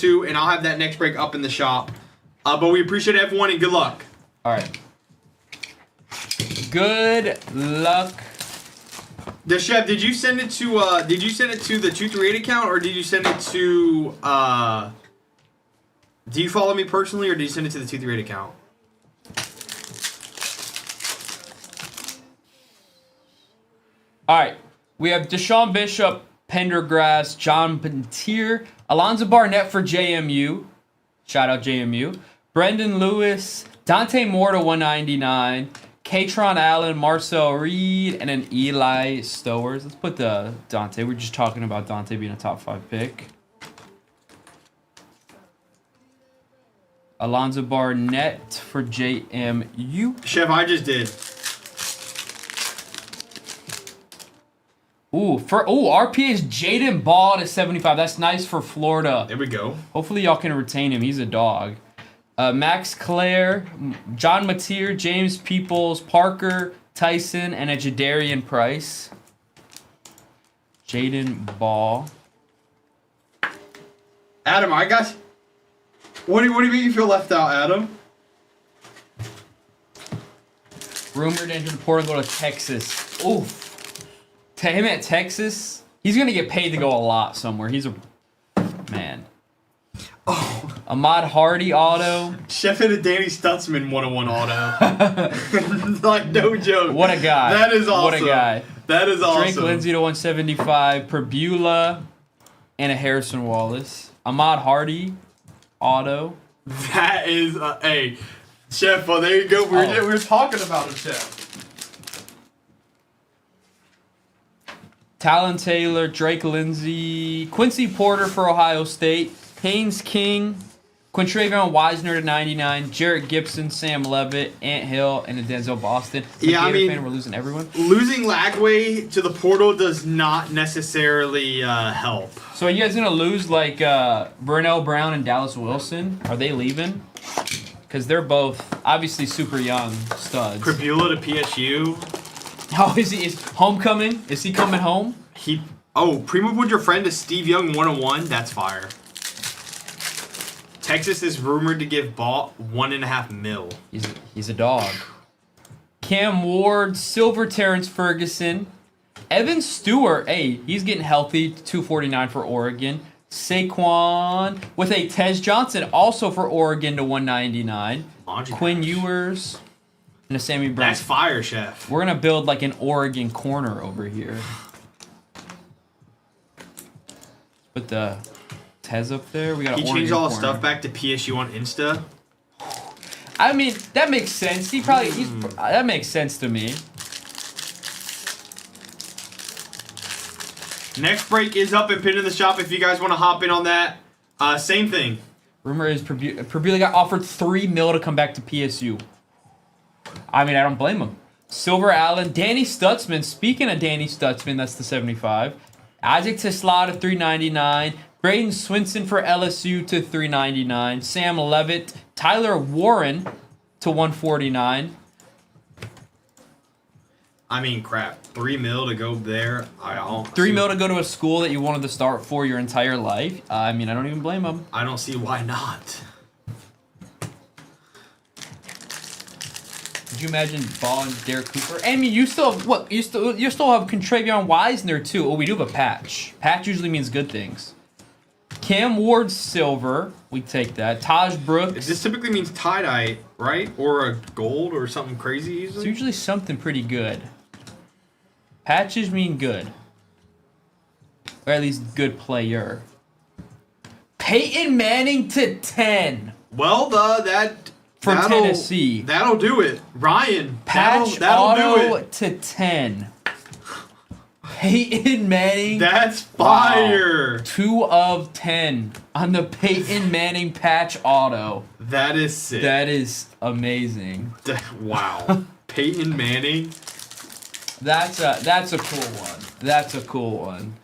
2, and I'll have that next break up in the shop. But we appreciate everyone, and good luck. All right. Good luck. The chef, did you send it to the 238 account, or did you send it to do you follow me personally, or did you send it to the 238 account? All right. We have Deshaun Bishop, Pendergrass, John Pentier, Alonzo Barnett for JMU. Shout out JMU. Brendan Lewis, Dante Moore to 199, Katron Allen, Marcel Reed, and then Eli Stowers. Let's put the Dante. We're just talking about Dante being a top 5 pick. Alonzo Barnett for JMU. Chef, I just did. RP is Jaden Ball to 75. That's nice for Florida. There we go. Hopefully y'all can retain him. He's a dog. Max Clare, John Mateer, James Peoples, Parker, Tyson, and a Jadarian Price. Jaden Ball. Adam, I got. What do you mean you feel left out, Adam? Rumored to enter the portal and go to Texas. Oof. To him at Texas, he's gonna get paid to go a lot somewhere. He's a man. Oh. Ahmad Hardy auto. Chef hit a Danny Stutzman 101 auto. Like, no joke. What a guy. That is awesome. What a guy. That is awesome. Drake Lindsay to 175. Perbula and a Harrison Wallace. Ahmad Hardy auto. That is, hey, Chef, well, there you go. We were talking about him, Chef. Talon Taylor, Drake Lindsay, Quincy Porter for Ohio State, Haynes King, Quintravion Wisener to 99, Jarrett Gibson, Sam Levitt, Ant Hill, and a Denzel Boston. Yeah, I mean, we're losing everyone. Losing Lagway to the portal does not necessarily help. So are you guys gonna lose like Burnell Brown and Dallas Wilson? Are they leaving? Because they're both obviously super young studs. Perbula to PSU. Oh, is homecoming? Is he coming home? Primo Wood, your friend, is Steve Young 101. That's fire. Texas is rumored to give Ball $1.5 million. He's a dog. Cam Ward, Silver Terrence Ferguson, Evan Stewart. Hey, he's getting healthy. 249 for Oregon. Saquon with a Tez Johnson also for Oregon to 199. Quinn Ewers. And a Sammy Brown. That's fire, Chef. We're going to build like an Oregon corner over here. Put the Tez up there. We got. He changed all his stuff back to PSU on Insta. I mean, that makes sense. That makes sense to me. Next break is up and pinned in the shop if you guys want to hop in on that. Same thing. Rumor is Perbula got offered $3 million to come back to PSU. I mean, I don't blame him. Silver Allen, Danny Stutzman. Speaking of Danny Stutzman, that's the 75. Isaac Tesla to 399. Braden Swinson for LSU to 399. Sam Levitt, Tyler Warren to 149. I mean, crap. $3 million to go there. $3 million to go to a school that you wanted to start for your entire life. I mean, I don't even blame him. I don't see why not. Could you imagine Ball and Derek Cooper? I mean, you still have what? You still have Quintravion Wisener too. Oh, we do have a patch. Patch usually means good things. Cam Ward Silver, we take that. Taj Brooks. This typically means tie-dye, right? Or a gold or something crazy usually? It's usually something pretty good. Patches mean good. Or at least good player. Peyton Manning to 10. Well, From Tennessee. That'll do it. Ryan. Patch that'll do auto it. to 10. Peyton Manning. That's fire. Wow. 2 of 10 on the Peyton Manning patch auto. That is sick. That is amazing. Wow. Peyton Manning. That's a cool one. That's a cool one.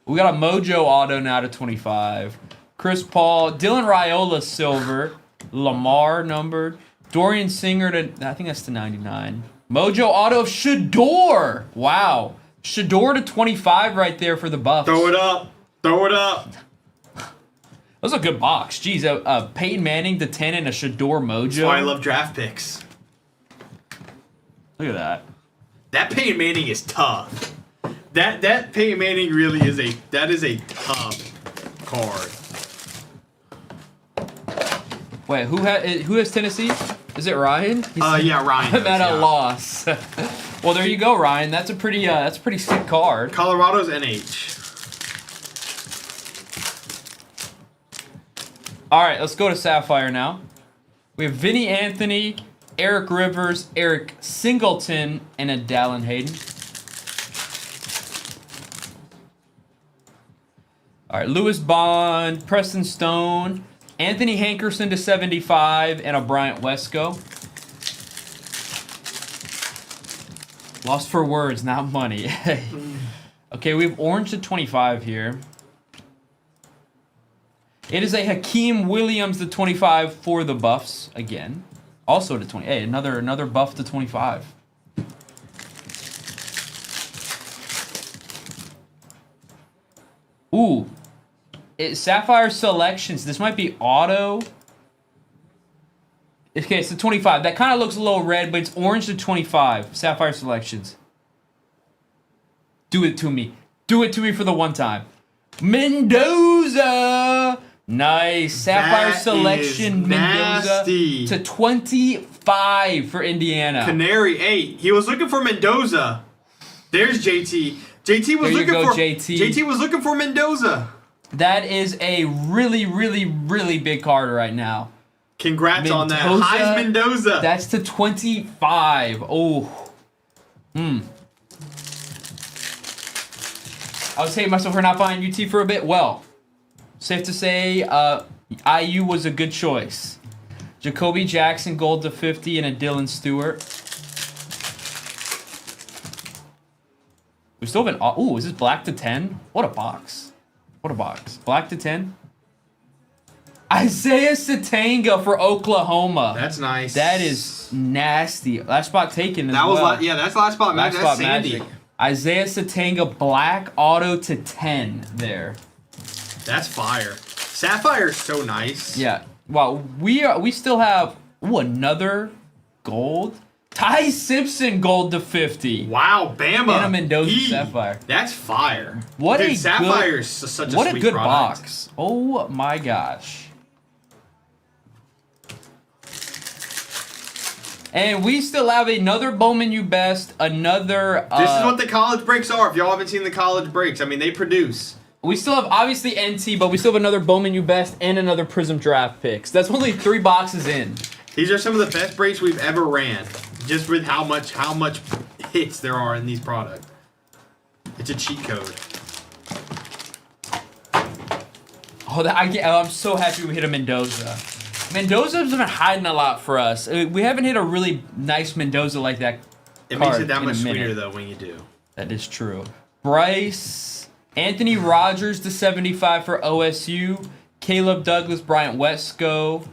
We got a Mojo auto now to 25. Chris Paul, Dylan Raiola silver, Lamar numbered, Dorian Singer to, I think that's to 99. Mojo auto of Shador. Wow. Shador to 25 right there for the Buffs. Throw it up. Throw it up. was a good box. Jeez, Peyton Manning to 10 and a Shador Mojo. That's why I love draft picks. Look at that. That Peyton Manning is tough. That Peyton Manning really is a tough card. Wait, who has Tennessee? Is it Ryan? Yeah, Ryan. I'm at a loss. Well, there you go, Ryan. That's a pretty sick card. Colorado's NH. All right, let's go to Sapphire now. We have Vinny Anthony, Eric Rivers, Eric Singleton, and a Dallin Hayden. All right, Lewis Bond, Preston Stone, Anthony Hankerson to 75, and a Bryant Wesco. Lost for words, not money. Okay, we have orange to 25 here. It is a Hakeem Williams to 25 for the Buffs again. Also to 20. Hey, another buff to 25. Ooh. Sapphire Selections. This might be auto. Okay, it's the 25. That kind of looks a little red, but it's orange to 25. Sapphire Selections. Do it to me. Do it to me for the one time. Mendoza! Nice. Sapphire That Selection is Mendoza nasty. to 25 for Indiana. Canary 8. He was looking for Mendoza. There's JT. JT was There you looking go, for JT. JT was looking for Mendoza. That is a really, really, really big card right now. Congrats on that. Mendoza, Heis Mendoza. That's to 25. Oh. I was hating myself for not buying UT for a bit. Well, safe to say IU was a good choice. Jacoby Jackson, gold to 50, and a Dylan Stewart. We still have an... Ooh, is this black to 10? What a box. What a box. Black to 10? Isaiah Satanga for Oklahoma. That's nice. That is nasty. Last spot taken as That was well. that's last spot Last magic. spot That's Sandy. magic. Isaiah Satanga black auto to 10 there. That's fire. Sapphire's so nice. Yeah. Well, we still have another gold. Ty Simpson gold to 50. Wow, Bama. And a Mendoza Sapphire. That's fire. What Dude, a Sapphire's such a what sweet a good product. box. Oh my gosh. And we still have another Bowman U Best, another... This is what the college breaks are. If y'all haven't seen the college breaks, I mean, they produce. We still have, obviously, NT, but we still have another Bowman U Best and another Prism Draft picks. That's only 3 boxes in. These are some of the best breaks we've ever ran. Just with how much hits there are in these products. It's a cheat code. Oh, I'm so happy we hit a Mendoza. Mendoza's been hiding a lot for us. We haven't hit a really nice Mendoza like that. It makes it that in a much sweeter, minute. though, when you do. That is true. Bryce, Anthony Rogers to 75 for OSU. Caleb Douglas, Bryant Wesco.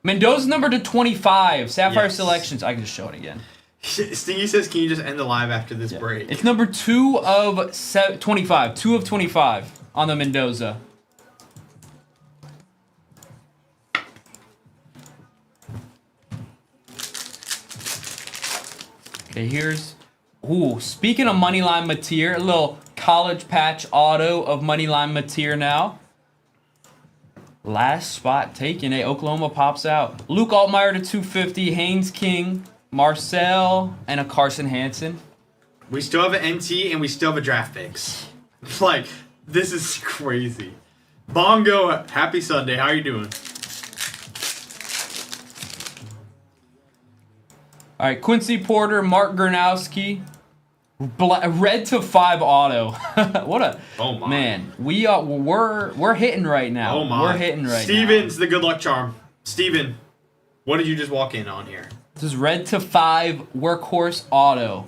Mendoza number to 25. Sapphire Yes. Selections. I can just show it again. Stingy says, can you just end the live after this break? It's number 2 of 25. 2 of 25 on the Mendoza. Okay, here's... Ooh, speaking of Moneyline Mateer, a little college patch auto of Moneyline Mateer now. Last spot taken. Oklahoma pops out. Luke Altmaier to 250. Haynes King, Marcel, and a Carson Hansen. We still have an NT and we still have a draft picks. Like, this is crazy. Bongo, happy Sunday. How are you doing? All right, Quincy Porter, Mark Gernowski, red to 5 auto. What a man! We're hitting right now. Oh my! We're hitting right Steven's now. the good luck charm. Steven, what did you just walk in on here? This is red to 5 workhorse auto.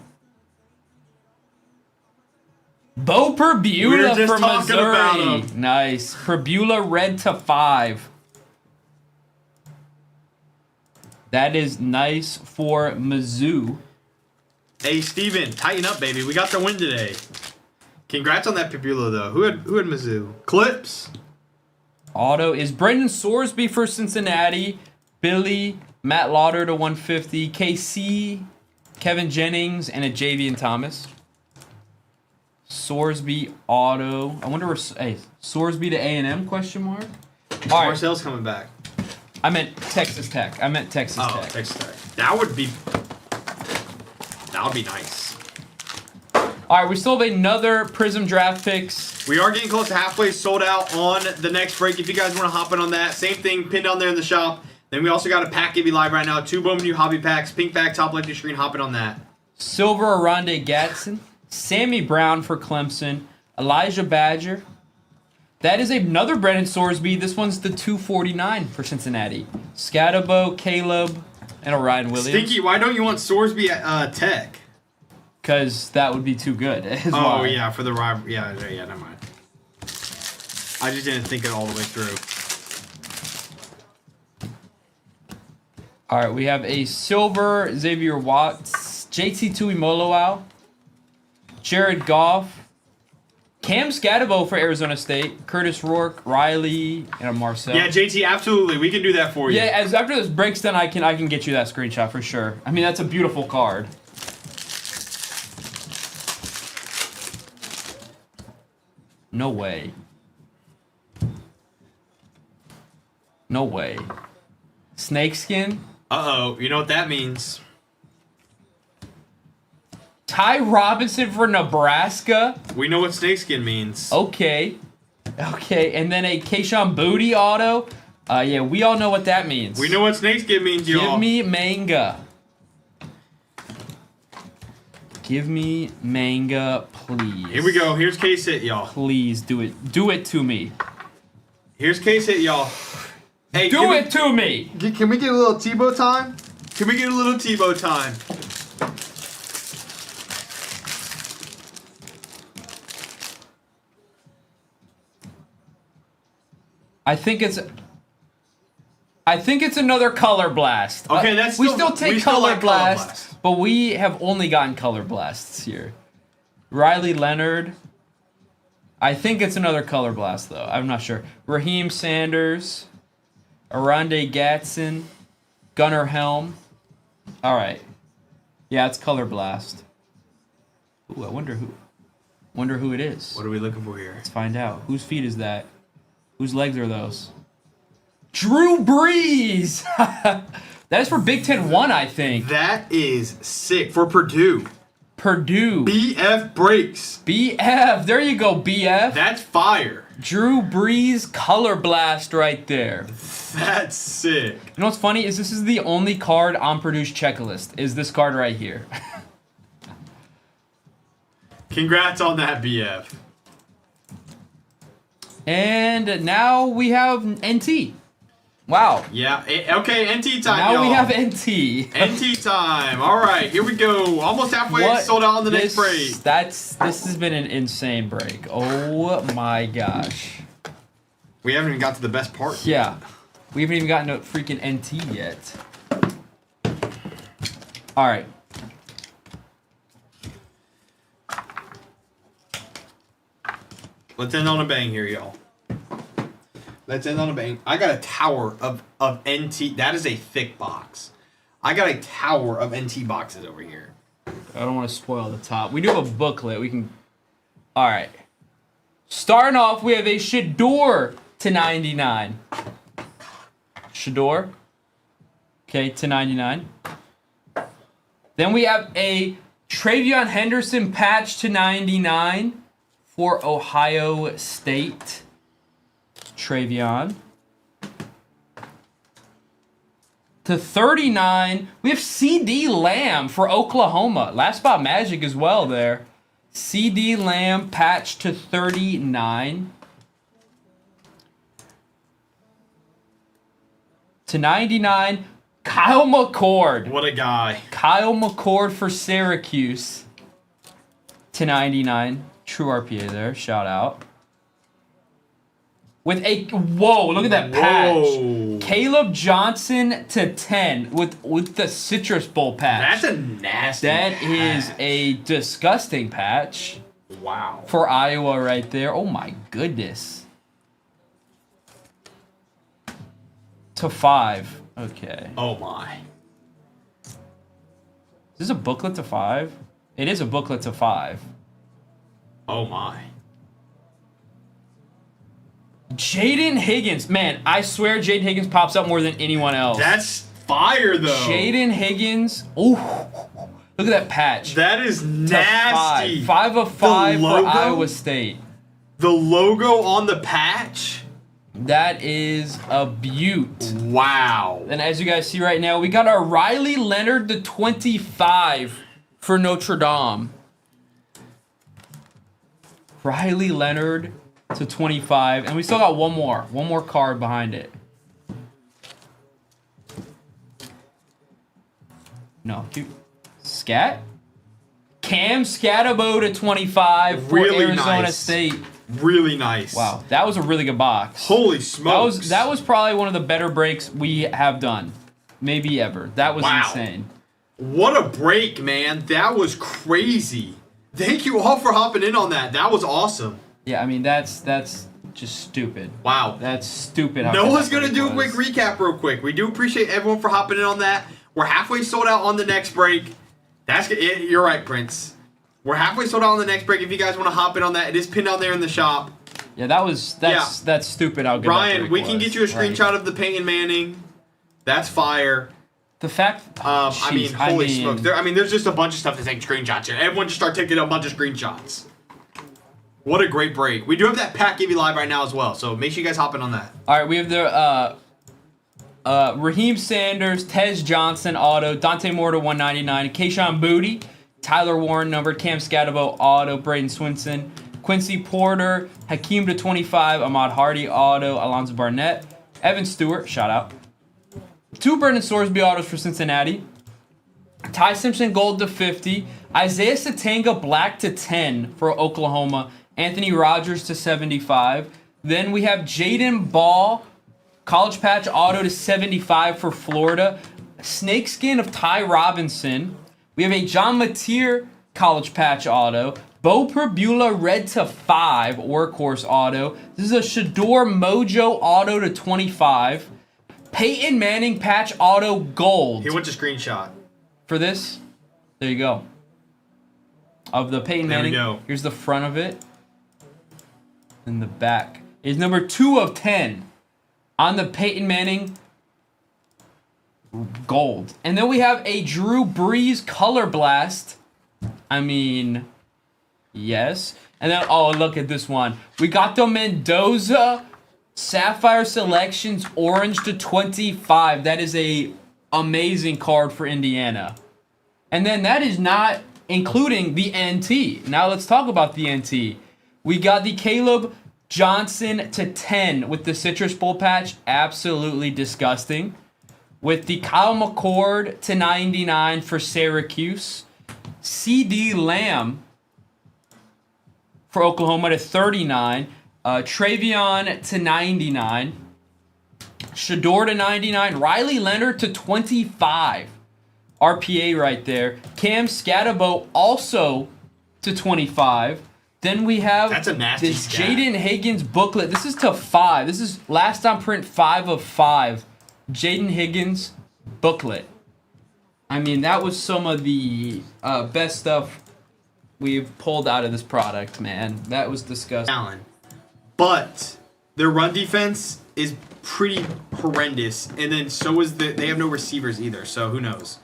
Bo Perbula just for talking about Missouri. him. Nice. Perbula red to 5. That is nice for Mizzou. Hey, Steven, tighten up, baby. We got the win today. Congrats on that Pipula, though. Who had Mizzou? Clips. Auto is Brendan Sorsby for Cincinnati. Billy, Matt Lauder to 150. KC, Kevin Jennings, and a Javian Thomas. Sorsby auto. I wonder where. Hey, Sorsby to A&M? Question mark. All right. Marcel's coming back. I meant Texas Tech. Texas Oh, Tech. Texas Tech. That would be nice. All right, we still have another Prism draft picks. We are getting close to halfway sold out on the next break. If you guys want to hop in on that, same thing pinned on there in the shop. Then we also got a pack give you live right now. 2 Bowman New Hobby Packs. Pink bag, top left of your screen. Hopping on that. Silver Aronde Gatson. Sammy Brown for Clemson. Elijah Badger. That is another Brendan Sorsby. This one's the 249 for Cincinnati. Scatabo, Caleb, and a Ryan Williams. Stinky, why don't you want Sorsby at Tech? Because that would be too good. Oh, yeah, for the rival. Yeah, never mind. I just didn't think it all the way through. All right, we have a silver Xavier Watts, JT Tuimoloau, Jared Goff, Cam Scatabo for Arizona State, Curtis Rourke, Riley, and a Marcel. Yeah, JT, absolutely. We can do that for you. Yeah, as after this breaks done, I can get you that screenshot for sure. I mean, that's a beautiful card. No way. No way. Snakeskin. Uh-oh. You know what that means. Ty Robinson for Nebraska. We know what snakeskin means. Okay. Okay, and then a Keyshawn Booty auto. Yeah, we all know what that means. We know what snakeskin means, y'all. Give me manga. Give me manga, please. Here we go. Here's case hit, y'all. Please do it. Do it to me. Here's case hit, y'all. Hey, do it to me. Can we get a little Tebow time? Can we get a little Tebow time? I think it's another Color Blast. Okay, that's we still- still take we still Color like Color Blast, Blast. but we have only gotten Color Blasts here. Riley Leonard. I think it's another Color Blast though. I'm not sure. Raheem Sanders, Aronde Gatson, Gunnar Helm. All right. Yeah, it's Color Blast. Ooh, I wonder who it is. What are we looking for here? Let's find out. Whose feet is that? Whose legs are those? Drew Brees! That is for Big Ten 1, I think. That is sick for Purdue. Purdue. BF breaks. BF. There you go, BF. That's fire. Drew Brees Color Blast right there. That's sick. You know what's funny is this is the only card on Purdue's checklist. Is this card right here. Congrats on that, BF. And now we have NT. Wow. Yeah. Okay, NT time, Now y'all. we have NT. NT time. All right, here we go. Almost halfway sold out on the next break. This has been an insane break. Oh my gosh. We haven't even got to the best part. Yeah. We haven't even gotten to freaking NT yet. All right. Let's end on a bang here, y'all. Let's end on a bang. I got a tower of NT. That is a thick box. I got a tower of NT boxes over here. I don't want to spoil the top. We do have a booklet. We can. All right. Starting off, we have a Shador to 99. Shador. Okay, to 99. Then we have a Travion Henderson patch to 99 for Ohio State. Travion. To 39, we have CD Lamb for Oklahoma. Last spot Magic as well there. CD Lamb patch to 39. To 99, Kyle McCord. What a guy. Kyle McCord for Syracuse. To 99. True RPA there. Shout out. With a whoa, look at that patch. Whoa. Caleb Johnson to 10 with the Citrus Bowl patch. That's a nasty That patch. is a disgusting patch Wow. for Iowa right there. Oh my goodness. to 5. Okay. Oh my. Is this a booklet to 5? It is a booklet to 5. Oh my. Jaden Higgins. Man, I swear Jaden Higgins pops up more than anyone else. That's fire though. Jaden Higgins. Ooh. Look at that patch. That is nasty. 5 of 5 for Iowa State. The logo on the patch? That is a beaut. Wow. And as you guys see right now, we got our Riley Leonard to 25 for Notre Dame. Riley Leonard to 25. And we still got one more card behind it. No, dude. Scat? Cam Scatabo to 25 for Really Arizona nice. State. Really nice. Wow, that was a really good box. Holy smokes. That was probably one of the better breaks we have done. Maybe ever. That was insane. What a break, man. That was crazy. Thank you all for hopping in on that. That was awesome. Yeah, I mean, that's just stupid. Wow. That's stupid. Noah's going to do a quick recap real quick. We do appreciate everyone for hopping in on that. We're halfway sold out on the next break. You're right, Prince. We're halfway sold out on the next break. If you guys want to hop in on that, it is pinned down there in the shop. Yeah, that's stupid. How good Ryan, we can get you a screenshot of the Peyton Manning. That's fire. The fact, holy smokes. There's just a bunch of stuff to take screenshots here. Everyone just start taking a bunch of screenshots. What a great break. We do have that pack give you live right now as well, so make sure you guys hop in on that. All right, we have the Raheem Sanders, Tez Johnson auto, Dante Moore to 199, Kayshon Boutte, Tyler Warren numbered, Cam Scatabo auto, Braden Swinson, Quincy Porter, Hakeem to 25, Ahmad Hardy auto, Alonzo Barnett, Evan Stewart, shout out. 2 Brendan Sorsby autos for Cincinnati. Ty Simpson gold to 50. Isaiah Satanga black to 10 for Oklahoma. Anthony Rogers to 75. Then we have Jaden Ball college patch auto to 75 for Florida. Snakeskin of Ty Robinson. We have a John Mateer college patch auto. Bo Perbula red to 5 workhorse auto. This is a Shador Mojo auto to 25. Peyton Manning patch auto gold. He went to screenshot. For this, there you go. Of the Peyton Manning. There we go. Here's the front of it. And the back is number 2 of 10 on the Peyton Manning gold. And then we have a Drew Brees color blast. I mean, yes. And then, oh, look at this one. We got the Mendoza Sapphire Selections orange to 25. That is a amazing card for Indiana. And then that is not including the NT. Now let's talk about the NT. We got the Caleb Johnson to 10 with the Citrus Bowl patch. Absolutely disgusting. With the Kyle McCord to 99 for Syracuse. CD Lamb for Oklahoma to 39. Travion to 99. Shador to 99. Riley Leonard to 25. RPA right there. Cam Scatabo also to 25. Then we have That's a nasty this scat. Jaden Higgins booklet. This is to 5. This is last on print 5 of 5. Jaden Higgins booklet. I mean, that was some of the best stuff we've pulled out of this product, man. That was disgusting. Allen. But their run defense is pretty horrendous. And then so is they have no receivers either, so who knows.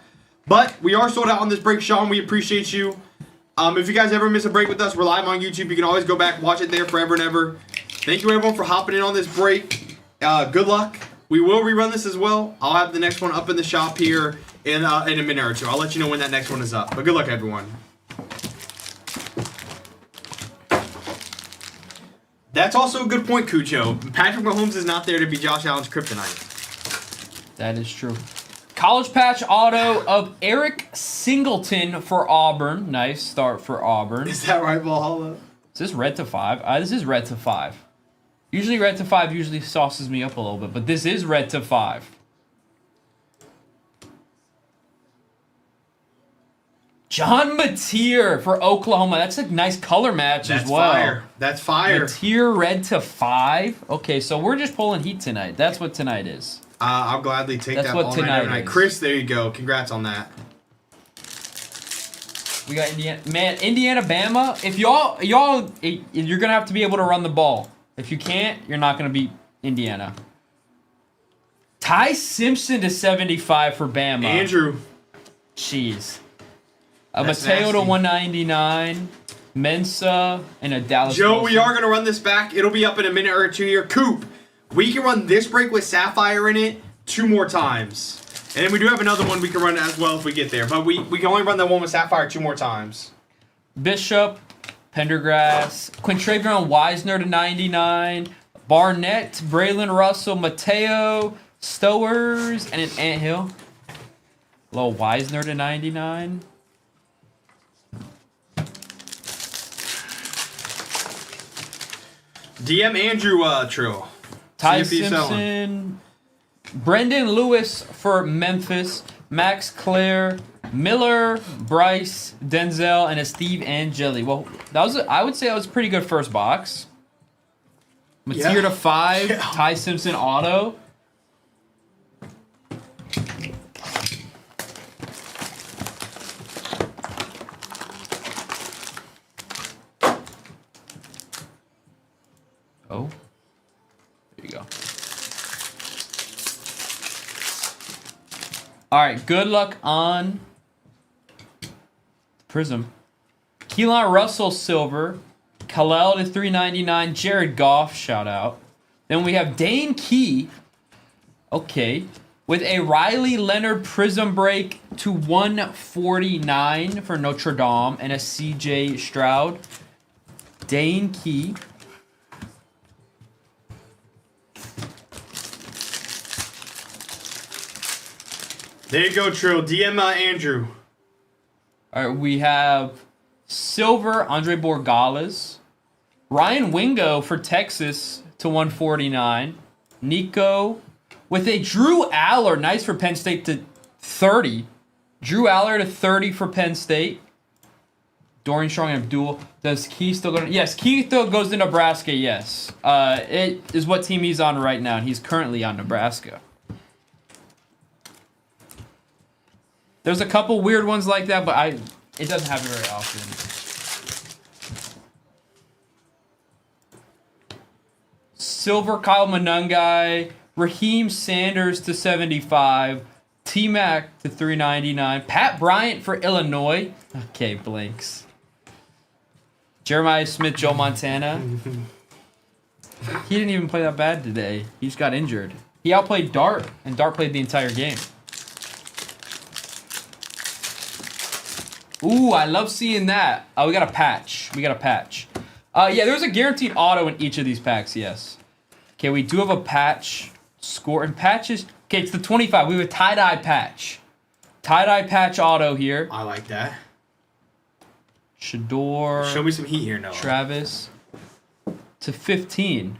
But we are sold out on this break, Sean. We appreciate you. If you guys ever miss a break with us, we're live on YouTube. You can always go back, watch it there forever and ever. Thank you, everyone, for hopping in on this break. Good luck. We will rerun this as well. I'll have the next one up in the shop here in a minute or two. I'll let you know when that next one is up. But good luck, everyone. That's also a good point, Cucho. Patrick Mahomes is not there to be Josh Allen's kryptonite. That is true. College patch auto of Eric Singleton for Auburn. Nice start for Auburn. Is that right, Valhalla? Is this red to 5? This is red to 5. Usually red to 5 usually sauces me up a little bit, but this is red to 5. John Mateer for Oklahoma. That's a nice color match as well. Fire. That's fire. Mateer red to 5. Okay, so we're just pulling heat tonight. That's what tonight is. I'll gladly take That's that what all tonight night. is. Chris, there you go. Congrats on that. We got Indiana. Man, Indiana, Bama. If you're gonna have to be able to run the ball. If you can't, you're not gonna beat Indiana. Ty Simpson to 75 for Bama. Andrew. Jeez. That's Mateo to nasty. 199. Mensa and a Dallas. Joe, Wilson. we are going to run this back. It'll be up in a minute or two here. Coop, we can run this break with Sapphire in it 2 more times. And then we do have another one we can run as well if we get there. But we can only run the one with Sapphire 2 more times. Bishop, Pendergrass, Quintravion Wisner to 99. Barnett, Braylon Russell, Mateo, Stowers, and an Anthill. Little Wisner to 99. DM Andrew Trill. Ty See if he's selling. Simpson, Brendan Lewis for Memphis, Max Clare, Miller, Bryce, Denzel, and a Steve Angeli. Well, I would say that was a pretty good first box. Mateer to 5, Yeah. Ty Simpson auto. Oh. There you go. All right, good luck on Prism. Keelan Russell silver, Khalil to 399, Jared Goff shout out. Then we have Dane Key, okay, with a Riley Leonard Prism break to 149 for Notre Dame and a CJ Stroud. Dane Key. There you go, Trill. DM Andrew. All right, we have silver Andre Borgales, Ryan Wingo for Texas to 149, Nico with a Drew Aller, nice for Penn State to 30, Drew Aller to 30 for Penn State. Dorian Strong and Abdul. Does Key still go to... Yes, Key still goes to Nebraska, yes. It is what team he's on right now, and he's currently on Nebraska. There's a couple weird ones like that, but it doesn't happen very often. Silver Kyle Monungai, Raheem Sanders to 75, T-Mac to 399, Pat Bryant for Illinois. Okay, blinks. Jeremiah Smith, Joe Montana. He didn't even play that bad today. He just got injured. He outplayed Dart, and Dart played the entire game. Ooh, I love seeing that. Oh, we got a patch. Yeah, there's a guaranteed auto in each of these packs, yes. Okay, we do have a patch. Score and patches. Okay, it's the 25. We have a tie-dye patch. Tie-dye patch auto here. I like that. Shador. Show me some heat here, Noah. Travis. To 15.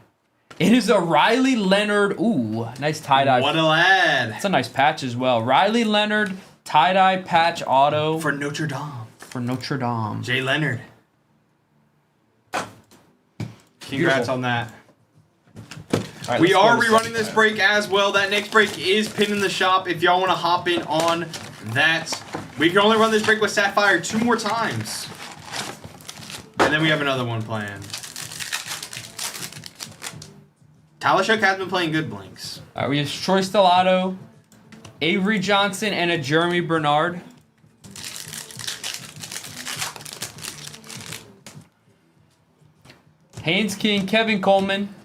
It is a Riley Leonard. Ooh, nice tie-dye. What a lad. That's a nice patch as well. Riley Leonard. Tie-dye patch auto For Notre Dame. for Notre Dame. Jay Leonard. Congrats Beautiful. on that. All right, We let's go are to rerunning second this pack. break as well. That next break is pinned in the shop. If y'all want to hop in on that, we can only run this break with Sapphire 2 more times. And then we have another one planned. Talishuk has been playing good blinks. All right, we have Troy Stellato, Avery Johnson, and a Jeremy Bernard. Haynes King, Kevin Coleman,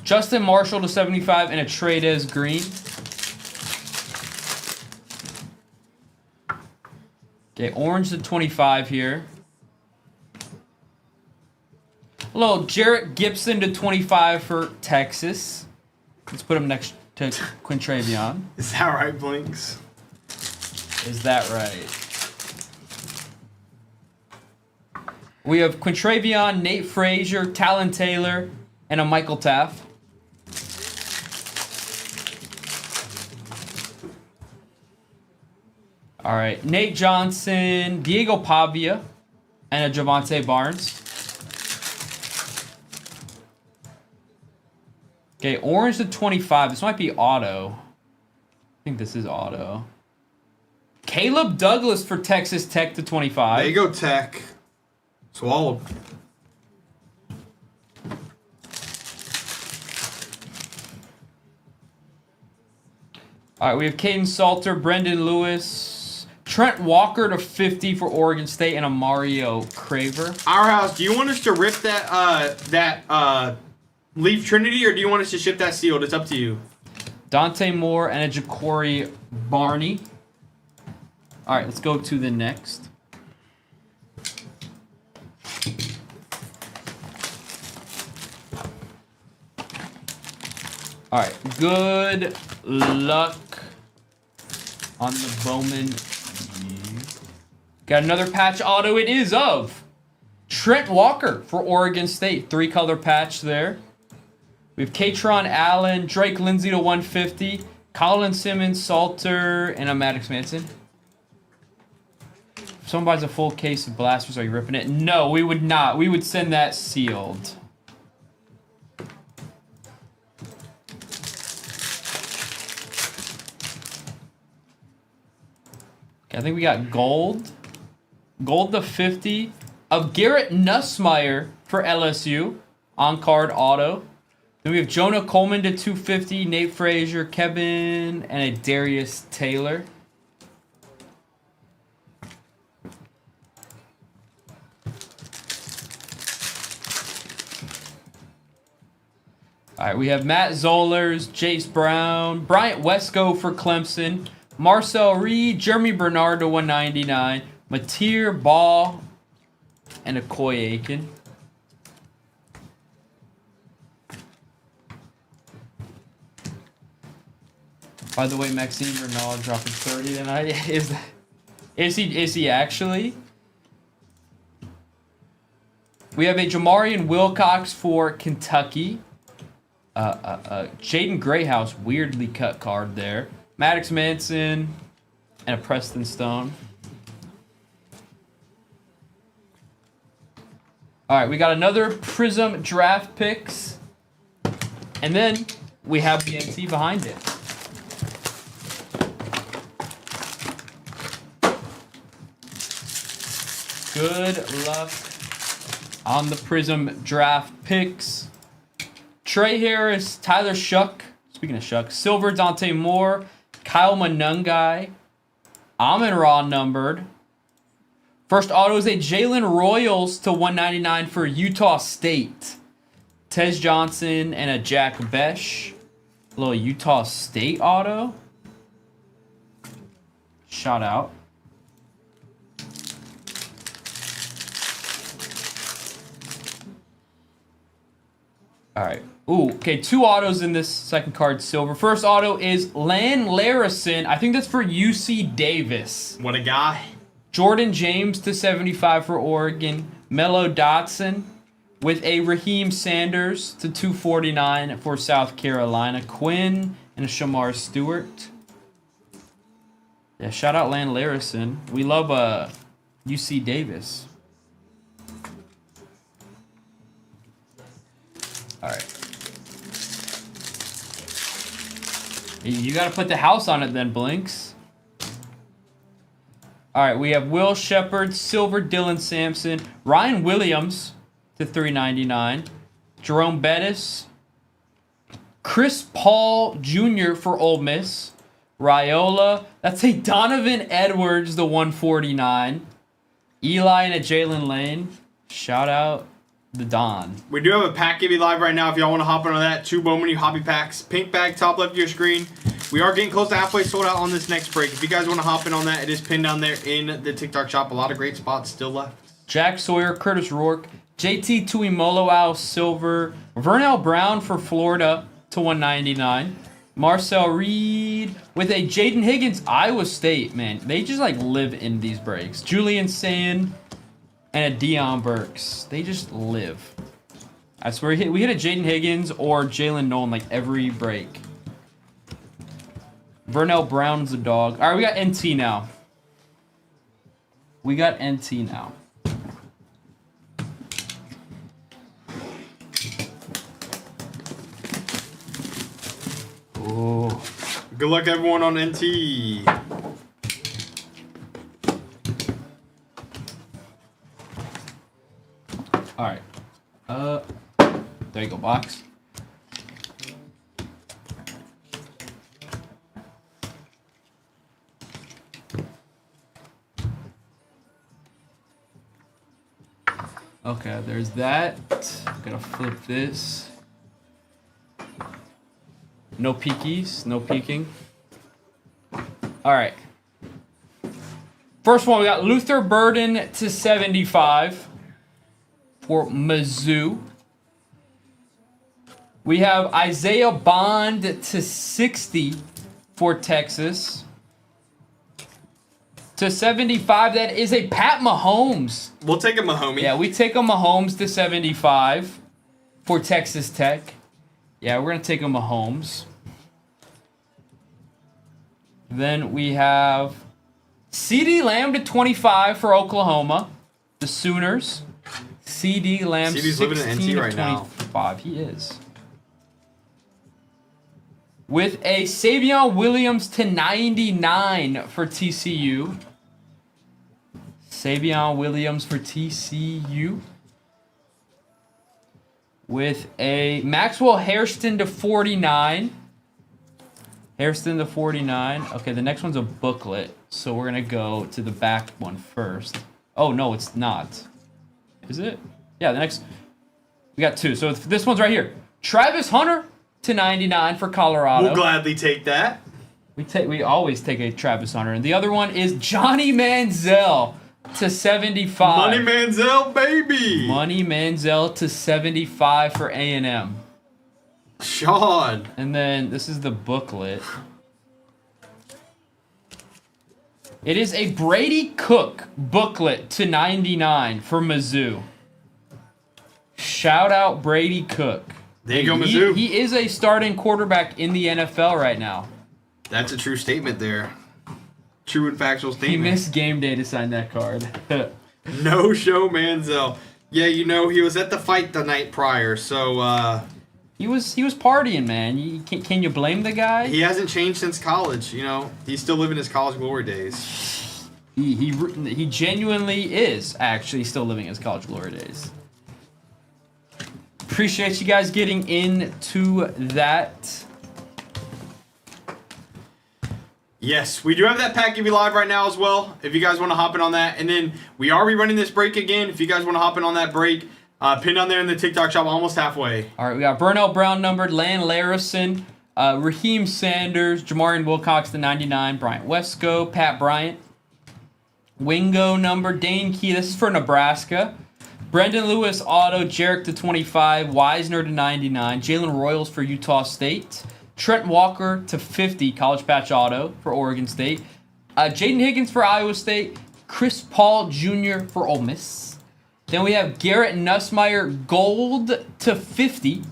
Justin Marshall to 75, and a Trades Green. Okay, orange to 25 here. A little Jarrett Gibson to 25 for Texas. Let's put him next to Quintravion. Is that right, Blinks? Is that right? We have Quintravion, Nate Frazier, Talon Taylor, and a Michael Taff. All right, Nate Johnson, Diego Pavia, and a Javante Barnes. Okay, orange to 25. This might be auto. think this is auto. Caleb Douglas for Texas Tech to 25. There you go, Tech. Swallow. All right, we have Caden Salter, Brendan Lewis, Trent Walker to 50 for Oregon State, and a Mario Craver. Our house, do you want us to rip that Leaf Trinity, or do you want us to ship that sealed? It's up to you. Dante Moore and a Ja'Cory Barney. All right, let's go to the next. All right, good luck on the Bowman. Got another patch auto. It is of Trent Walker for Oregon State. 3-color patch there. We have Katron Allen, Drake Lindsay to 150, Colin Simmons, Salter, and a Maddox Manson. If someone buys a full case of blasters, are you ripping it? No, we would not. We would send that sealed. Okay, I think we got gold. Gold to 50 of Garrett Nussmeier for LSU. On-card auto. Then we have Jonah Coleman to 250, Nate Frazier, Kevin, and a Darius Taylor. All right, we have Matt Zollers, Jace Brown, Bryant Wesco for Clemson, Marcel Reed, Jeremy Bernard to 199, Mateer Ball, and a Coy Aiken. By the way, Maxime Bernal dropping 30 tonight. Is he actually? We have a Jamarian Wilcox for Kentucky. Jaden Greyhouse, weirdly cut card there. Maddox Manson and a Preston Stone. All right, we got another Prism draft picks. And then we have the NT behind it. Good luck on the Prism draft picks. Trey Harris, Tyler Shuck, speaking of Shuck, Silver Dante Moore, Kyle Manungai, Amon-Ra numbered. First auto is a Jalen Royals to 199 for Utah State. Tez Johnson and a Jack Besh. A little Utah State auto. Shout out. All right. Ooh, okay, 2 autos in this second card, silver. First auto is Lan Larison. I think that's for UC Davis. What a guy. Jordan James to 75 for Oregon. Mello Dotson with a Raheem Sanders to 249 for South Carolina. Quinn and a Shamar Stewart. Yeah, shout out Lan Larison. We love UC Davis. All right. You got to put the house on it then, Blinks. All right, we have Will Shepard, Silver Dylan Sampson, Ryan Williams to 399, Jerome Bettis, Chris Paul Jr. for Ole Miss, Raiola. That's a Donovan Edwards, the 149, Eli and a Jalen Lane. Shout out the Don. We do have a pack give you live right now if y'all want to hop on that. 2 Bowman hobby packs. Pink bag, top left of your screen. We are getting close to halfway sold out on this next break. If you guys want to hop in on that, it is pinned down there in the TikTok shop. A lot of great spots still left. Jack Sawyer, Curtis Rourke, JT Tuimoloau, silver. Vernell Brown for Florida to 199. Marcel Reed with a Jaden Higgins, Iowa State. Man, they just like live in these breaks. Julian Sand and a Deion Burks. They just live. I swear, we hit a Jaden Higgins or Jalen Nolan like every break. Vernell Brown's a dog. All right, we got NT now. We got NT now. Ooh. Good luck, everyone, on NT. All right. There you go, box. Okay, there's that. Gonna flip this. No peekies, no peeking. All right. First one, we got Luther Burden to 75 for Mizzou. We have Isaiah Bond to 60 for Texas. To 75, that is a Pat Mahomes. We'll take a Mahomie. Yeah, we take a Mahomes to 75 for Texas Tech. Yeah, we're going to take a Mahomes. Then we have CeeDee Lamb to 25 for Oklahoma. The Sooners. CeeDee Lamb CeeDee's 16 living in NT to right now. 25. He is. With a Savion Williams to 99 for TCU. Savion Williams for TCU. With a Maxwell Hairston to 49. Hairston to 49. Okay, the next one's a booklet. So we're going to go to the back one first. Oh, no, it's not. Is it? Yeah, the next. We got two. So this one's right here. Travis Hunter to 99 for Colorado. We'll gladly take that. We always take a Travis Hunter. And the other one is Johnny Manziel to 75. Money Manziel, baby. Money Manziel to 75 for A&M. Sean. And then this is the booklet. It is a Brady Cook booklet to 99 for Mizzou. Shout out Brady Cook. There you go, Mizzou. He is a starting quarterback in the NFL right now. That's a true statement there. True and factual statement. He missed game day to sign that card. No show Manziel. Yeah, you know, he was at the fight the night prior, so He was partying, man. Can you blame the guy? he hasn't changed since college, you know. He's still living his college glory days. He genuinely is actually still living his college glory days. Appreciate you guys getting into that. Yes, we do have that pack give you live right now as well, if you guys want to hop in on that. And then we are rerunning this break again. If you guys want to hop in on that break, pin on there in the TikTok shop, almost halfway. All right, we got Burnell Brown numbered, Lan Larison, Raheem Sanders, Jamarian Wilcox to 99, Bryant Wesco, Pat Bryant, Wingo number, Dane Key, this is for Nebraska. Brendan Lewis auto, Jarek to 25, Wisner to 99, Jalen Royals for Utah State, Trent Walker to 50, college patch auto for Oregon State, Jaden Higgins for Iowa State, Chris Paul Jr. for Ole Miss. Then we have Garrett Nussmeier gold to 50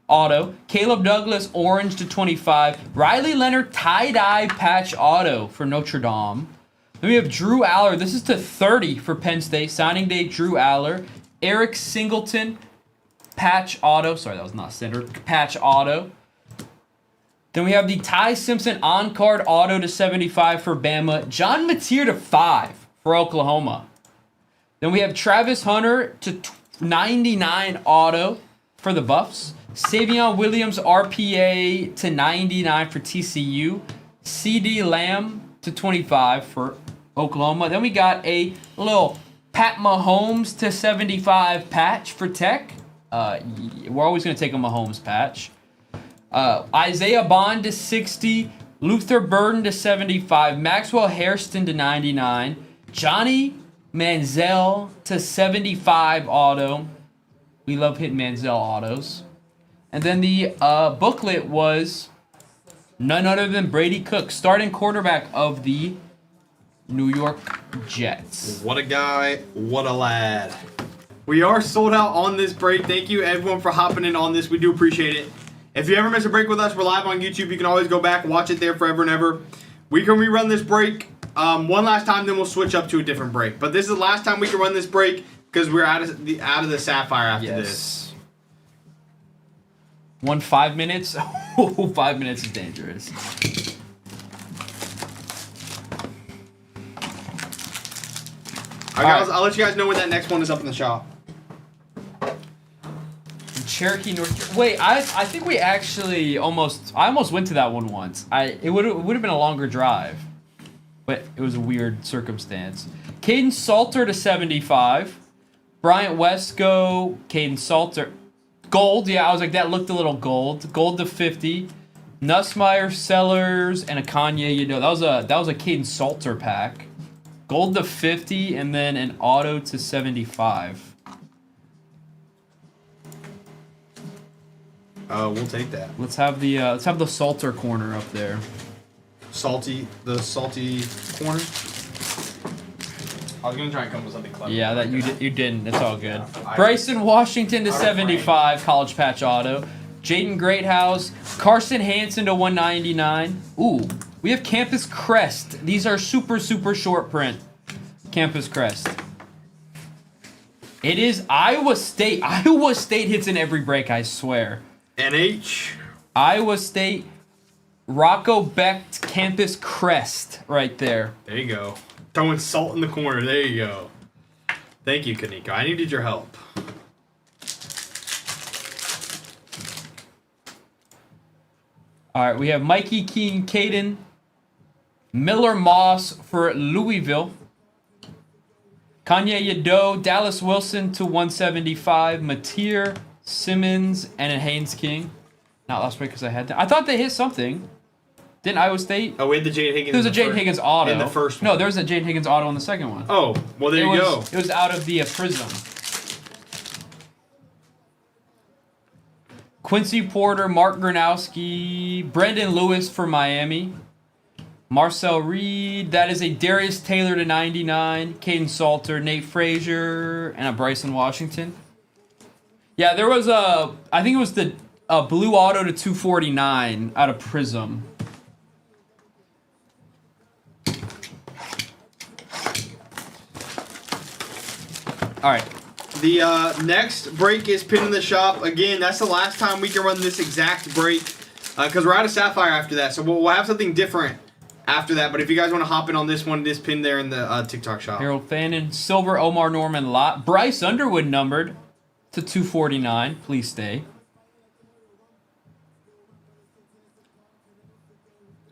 auto, Caleb Douglas orange to 25, Riley Leonard tie-dye patch auto for Notre Dame. Then we have Drew Aller. This is to 30 for Penn State. Signing day, Drew Aller. Eric Singleton, patch auto. Sorry, that was not centered. Patch auto. Then we have the Ty Simpson on-card auto to 75 for Bama. John Mateer to 5 for Oklahoma. Then we have Travis Hunter to 99 auto for the Buffs. Savion Williams RPA to 99 for TCU. CeeDee Lamb to 25 for Oklahoma. Then we got a little Pat Mahomes to 75 patch for Tech. We're always going to take a Mahomes patch. Isaiah Bond to 60. Luther Burden to 75. Maxwell Hairston to 99. Johnny Manziel to 75 auto. We love hitting Manziel autos. And then the booklet was none other than Brady Cook, starting quarterback of the New York Jets. What a guy, what a lad. We are sold out on this break. Thank you everyone for hopping in on this. We do appreciate it. If you ever miss a break with us, we're live on YouTube. You can always go back, watch it there forever and ever. We can rerun this break one last time, then we'll switch up to a different break. But this is the last time we can run this break because we're out of the Sapphire after this. 5 minutes? 5 minutes is dangerous. All right, guys, I'll let you guys know when that next one is up in the shop. Cherokee, North Carolina. Wait, I think we actually I almost went to that one once. It would have been a longer drive, but it was a weird circumstance. Caden Salter to 75. Bryant Wesco, Caden Salter. Gold, yeah, I was like, that looked a little gold. Gold to 50. Nussmeyer, Sellers, and a Kanye, that was a Caden Salter pack. Gold to 50, and then an auto to 75. We'll take that. Let's have the Salter corner up there. The salty corner. I was gonna try and come up with something clever. Yeah, that you didn't. It's all good. Bryson Washington to 75, college patch auto. Jaden Greathouse, Carson Hansen to 199. Ooh, we have Campus Crest. These are super short print. Campus Crest. It is Iowa State. Iowa State hits in every break, I swear. NH. Iowa State, Rocco Becht Campus Crest right there. There you go. Throwing salt in the corner. There you go. Thank you, Kaneko. I needed your help. All right, we have Mikey Keene Caden, Miller Moss for Louisville, Kanye Yado, Dallas Wilson to 175, Mateer, Simmons, and a Haynes King. Not last week because I had that. I thought they hit something. Didn't Iowa State? Oh, we had the Jade Higgins. There was a Jade Higgins auto. In the first one. No, there was a Jade Higgins auto in the second one. Oh, well, there you go. It was out of the Prism. Quincy Porter, Mark Gronowski, Brendan Lewis for Miami. Marcel Reed. That is a Darius Taylor to 99. Caden Salter, Nate Frazier, and a Bryson Washington. Yeah, there was I think it was the blue auto to 249 out of Prism. All right. The next break is pinned in the shop. Again, that's the last time we can run this exact break because we're out of Sapphire after that. So we'll have something different after that. But if you guys want to hop in on this one, it is pinned there in the TikTok shop. Harold Fannin, Silver, Omar Norman, Lot. Bryce Underwood numbered to 249. Please stay.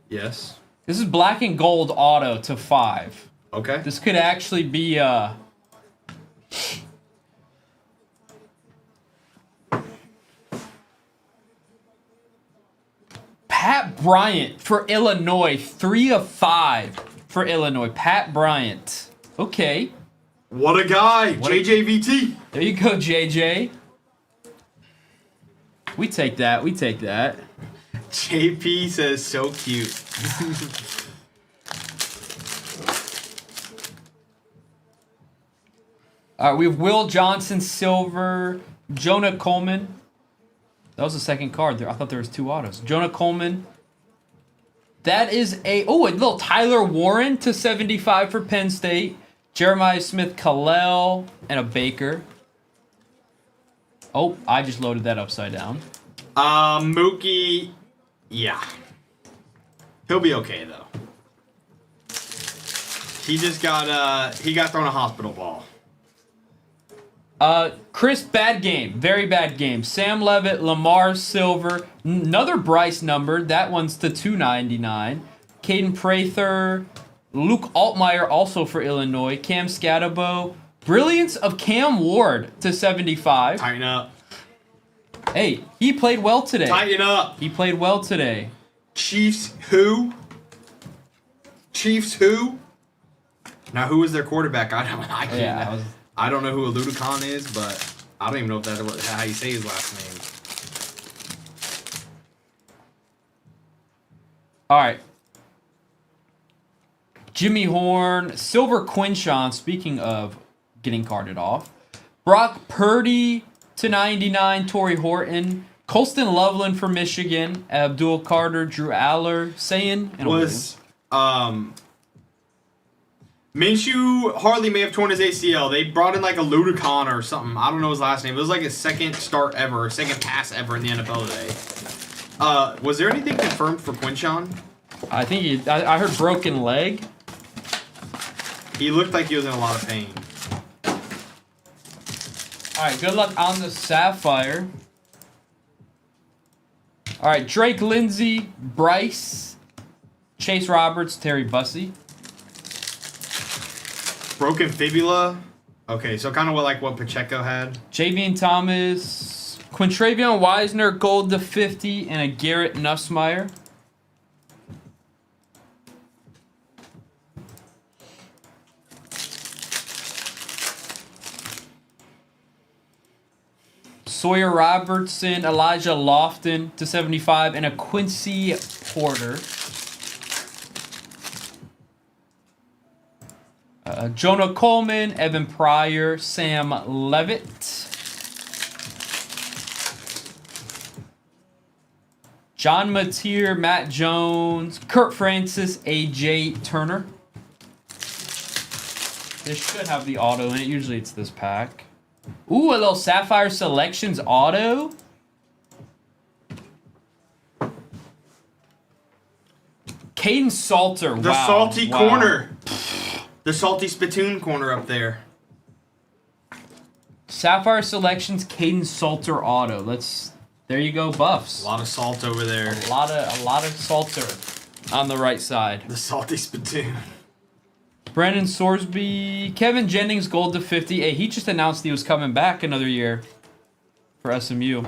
Yes. This is black and gold auto to 5. Okay. This could actually be Pat Bryant for Illinois, 3 of 5 for Illinois. Pat Bryant. Okay. What a guy. JJVT. There you go, JJ. We take that. We take that. JP says so cute. All right, we have Will Johnson, Silver, Jonah Coleman. That was the second card there. I thought there was 2 autos. Jonah Coleman. That is a little Tyler Warren to 75 for Penn State. Jeremiah Smith Kalel and a Baker. Oh, I just loaded that upside down. Mookie, yeah. He'll be okay though. He just got thrown a hospital ball. Chris, bad game. Very bad game. Sam Levitt, Lamar Silver. Another Bryce numbered. That one's to 299. Caden Prather. Luke Altmaier, also for Illinois. Cam Scatabo. Brilliance of Cam Ward to 75. Tighten up. Hey, he played well today. Tighten up. He played well today. Chiefs who? Chiefs who? Now, who was their quarterback? I don't know who Ludicon is, but I don't even know if that's how you say his last name. All right. Jimmy Horn, Silver Quinshawn, speaking of getting carded off. Brock Purdy to 99, Torrey Horton. Colston Loveland for Michigan. Abdul Carter, Drew Aller, Sayin. And Minshew Harley may have torn his ACL. They brought in like a Ludicon or something. I don't know his last name. It was like his second start ever, second pass ever in the NFL today. Was there anything confirmed for Quinshawn? I think I heard broken leg. He looked like he was in a lot of pain. All right, good luck on the Sapphire. All right, Drake Lindsay, Bryce, Chase Roberts, Terry Bussey. Broken fibula. Okay, so kind of what Pacheco had. Javian Thomas, Quintravion Wisner, gold to 50, and a Garrett Nussmeier. Sawyer Robertson, Elijah Lofton to 75, and a Quincy Porter. Jonah Coleman, Evan Pryor, Sam Levitt. John Mateer, Matt Jones, Kurt Francis, AJ Turner. This should have the auto in it. Usually it's this pack. Ooh, a little Sapphire Selections auto. Caden Salter. The wow. salty corner. The salty spittoon corner up there. Sapphire Selections, Caden Salter auto. There you go, Buffs. A lot of salt over there. A lot of Salter on the right side. The salty spittoon. Brandon Sorsby, Kevin Jennings, gold to 50. Hey, he just announced he was coming back another year for SMU.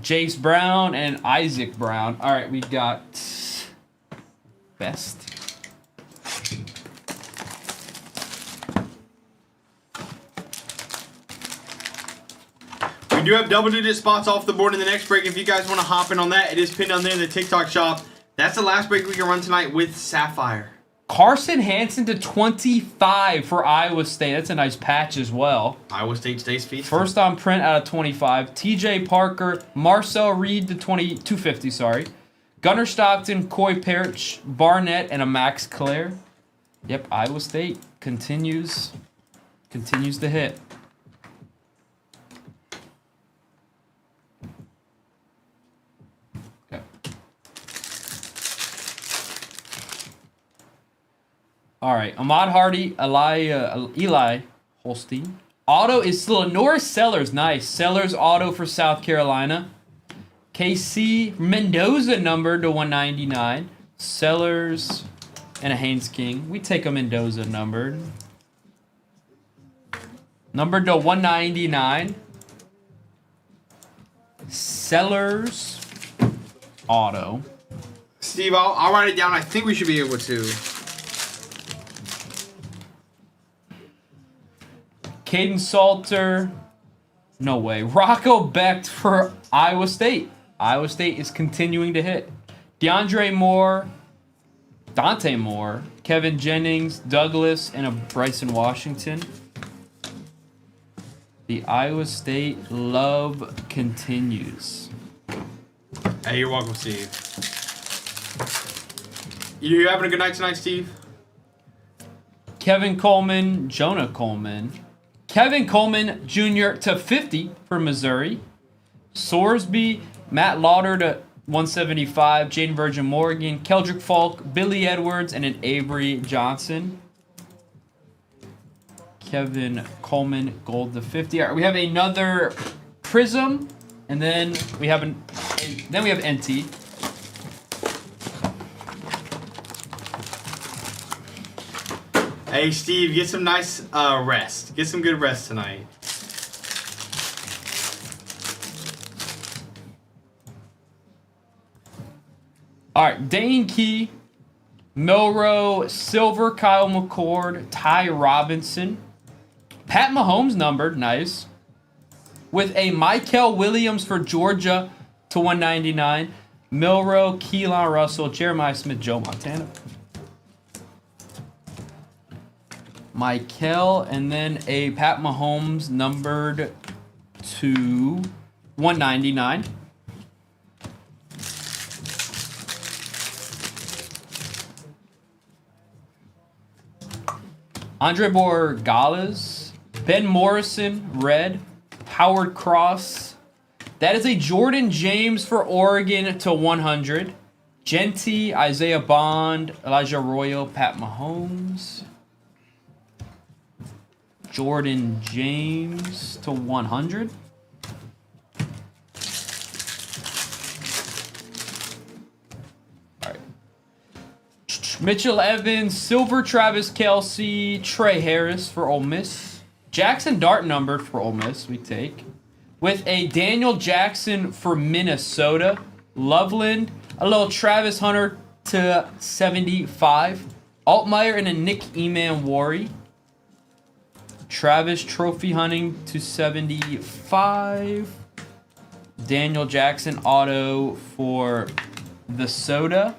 Jace Brown and Isaac Brown. All right, we got best. We do have double-digit spots off the board in the next break. If you guys want to hop in on that, it is pinned down there in the TikTok shop. That's the last break we can run tonight with Sapphire. Carson Hansen to 25 for Iowa State. That's a nice patch as well. Iowa State stays feasting. First on print out of 25. TJ Parker, Marcel Reed to 250, sorry. Gunnar Stockton, Coy Parrish, Barnett, and a Max Clare. Yep, Iowa State continues to hit. All right, Ahmad Hardy, Eli Holstein. Auto is still Norris Sellers. Nice. Sellers auto for South Carolina. KC Mendoza numbered to 199. Sellers and a Haynes King. We take a Mendoza numbered. Numbered to 199. Sellers auto. Steve, I'll write it down. I think we should be able to. Caden Salter. No way. Rocco Becht for Iowa State. Iowa State is continuing to hit. DeAndre Moore. Dante Moore. Kevin Jennings. Douglas. And a Bryson Washington. The Iowa State love continues. Hey, you're welcome, Steve. You having a good night tonight, Steve? Kevin Coleman. Jonah Coleman. Kevin Coleman Jr. to 50 for Missouri. Sorsby, Matt Lauder to 175. Jaden Virgin Morgan, Keldrick Falk, Billy Edwards, and an Avery Johnson. Kevin Coleman, gold to 50. All right, we have another Prism, and then we have NT. Hey, Steve, get some nice rest. Get some good rest tonight. All right, Dane Key, Milrow, Silver, Kyle McCord, Ty Robinson, Pat Mahomes numbered, nice, with a Michael Williams for Georgia to 199, Milrow, Keelan Russell, Jeremiah Smith, Joe Montana. Michael, and then a Pat Mahomes numbered to 199. Andre Borregales, Ben Morrison, red, Howard Cross. That is a Jordan James for Oregon to 100. Genty, Isaiah Bond, Elijah Royal, Pat Mahomes. Jordan James to 100. All right. Mitchell Evans, Silver, Travis Kelce, Trey Harris for Ole Miss. Jackson Dart numbered for Ole Miss, we take. With a Daniel Jackson for Minnesota. Loveland, a little Travis Hunter to 75. Altmaier and a Nick Eman-Wari. Travis Trophy Hunting to 75. Daniel Jackson auto for the Soda.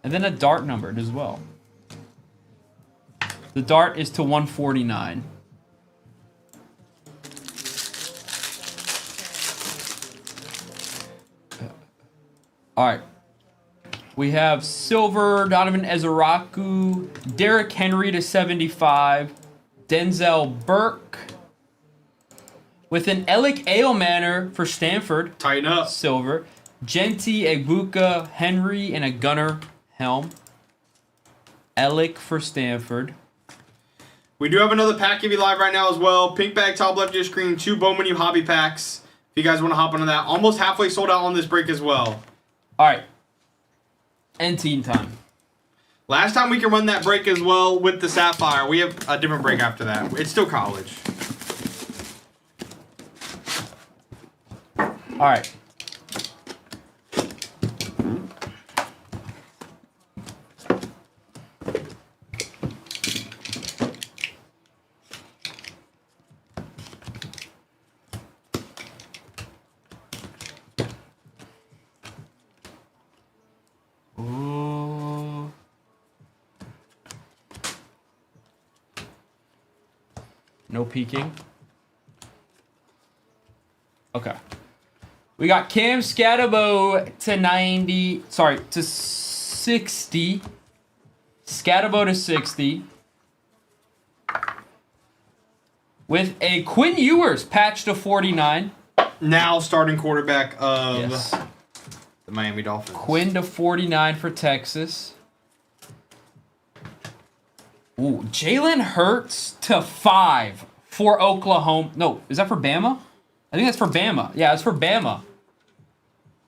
And then a Dart numbered as well. The Dart is to 149. All right. We have Silver, Donovan Ezeraku, Derrick Henry to 75, Denzel Burke, with an Alec Ailmanor for Stanford. Tighten up. Silver. Genty, Egbuka, Henry, and a Gunner helm. Alec for Stanford. We do have another pack give you live right now as well. Pink bag, top left of your screen, 2 Bowman U hobby packs. If you guys want to hop onto that. Almost halfway sold out on this break as well. All right. And team time. Last time we can run that break as well with the Sapphire. We have a different break after that. It's still college. All right. Ooh. No peeking. Okay. We got Cam Scatabo to 90. Sorry, to 60. Scatabo to 60. With a Quinn Ewers patch to 49. Now starting quarterback of Yes. the Miami Dolphins. Quinn to 49 for Texas. Ooh, Jalen Hurts to 5 for Oklahoma. No, is that for Bama? I think that's for Bama. Yeah, it's for Bama.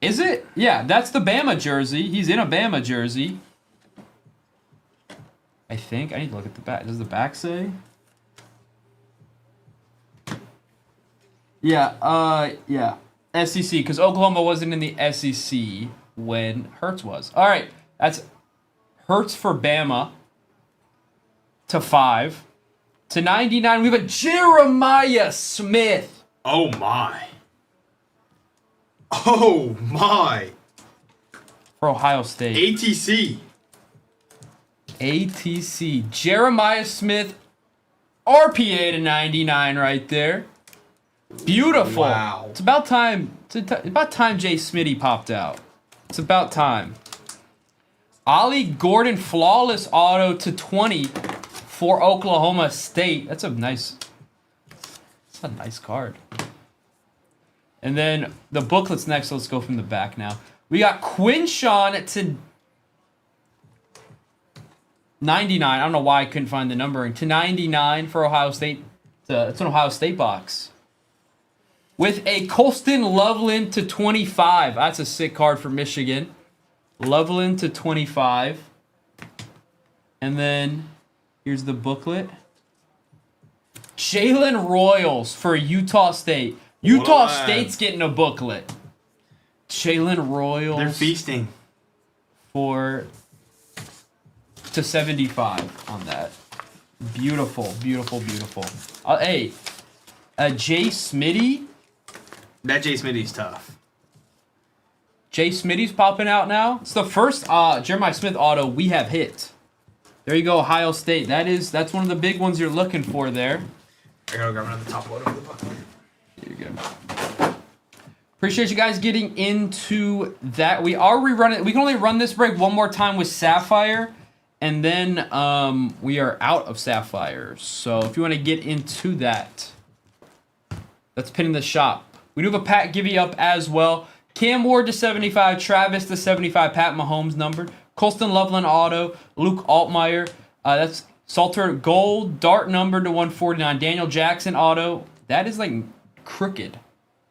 Is it? Yeah, that's the Bama jersey. He's in a Bama jersey. I think. I need to look at the back. Does the back say? Yeah, SEC, because Oklahoma wasn't in the SEC when Hurts was. All right, that's Hurts for Bama to 5. To 99, we have a Jeremiah Smith. Oh my. Oh my. For Ohio State. ATC. ATC. Jeremiah Smith, RPA to 99 right there. Beautiful. Wow. It's about time. It's about time Jay Smitty popped out. It's about time. Ollie Gordon, flawless auto to 20 for Oklahoma State. That's a nice card. And then the booklet's next, so let's go from the back now. We got Quinshawn to 99. I don't know why I couldn't find the numbering. To 99 for Ohio State. It's an Ohio State box. With a Colston Loveland to 25. That's a sick card for Michigan. Loveland to 25. And then here's the booklet. Jalen Royals for Utah State. Utah State's getting a booklet. Jalen Royals. They're feasting. To 75 on that. Beautiful, beautiful, beautiful. Hey, Jay Smitty. That Jay Smitty's tough. Jay Smitty's popping out now. It's the first Jeremiah Smith auto we have hit. There you go, Ohio State. That's one of the big ones you're looking for there. I gotta grab another top load of the bucket. There you go. Appreciate you guys getting into that. We are rerunning. We can only run this break one more time with Sapphire, and then we are out of Sapphire. So if you want to get into that, let's pin in the shop. We do have a pack give you up as well. Cam Ward to 75, Travis to 75, Pat Mahomes numbered. Colston Loveland auto, Luke Altmaier. That's Salter gold, Dart numbered to 149. Daniel Jackson auto. That is like crooked.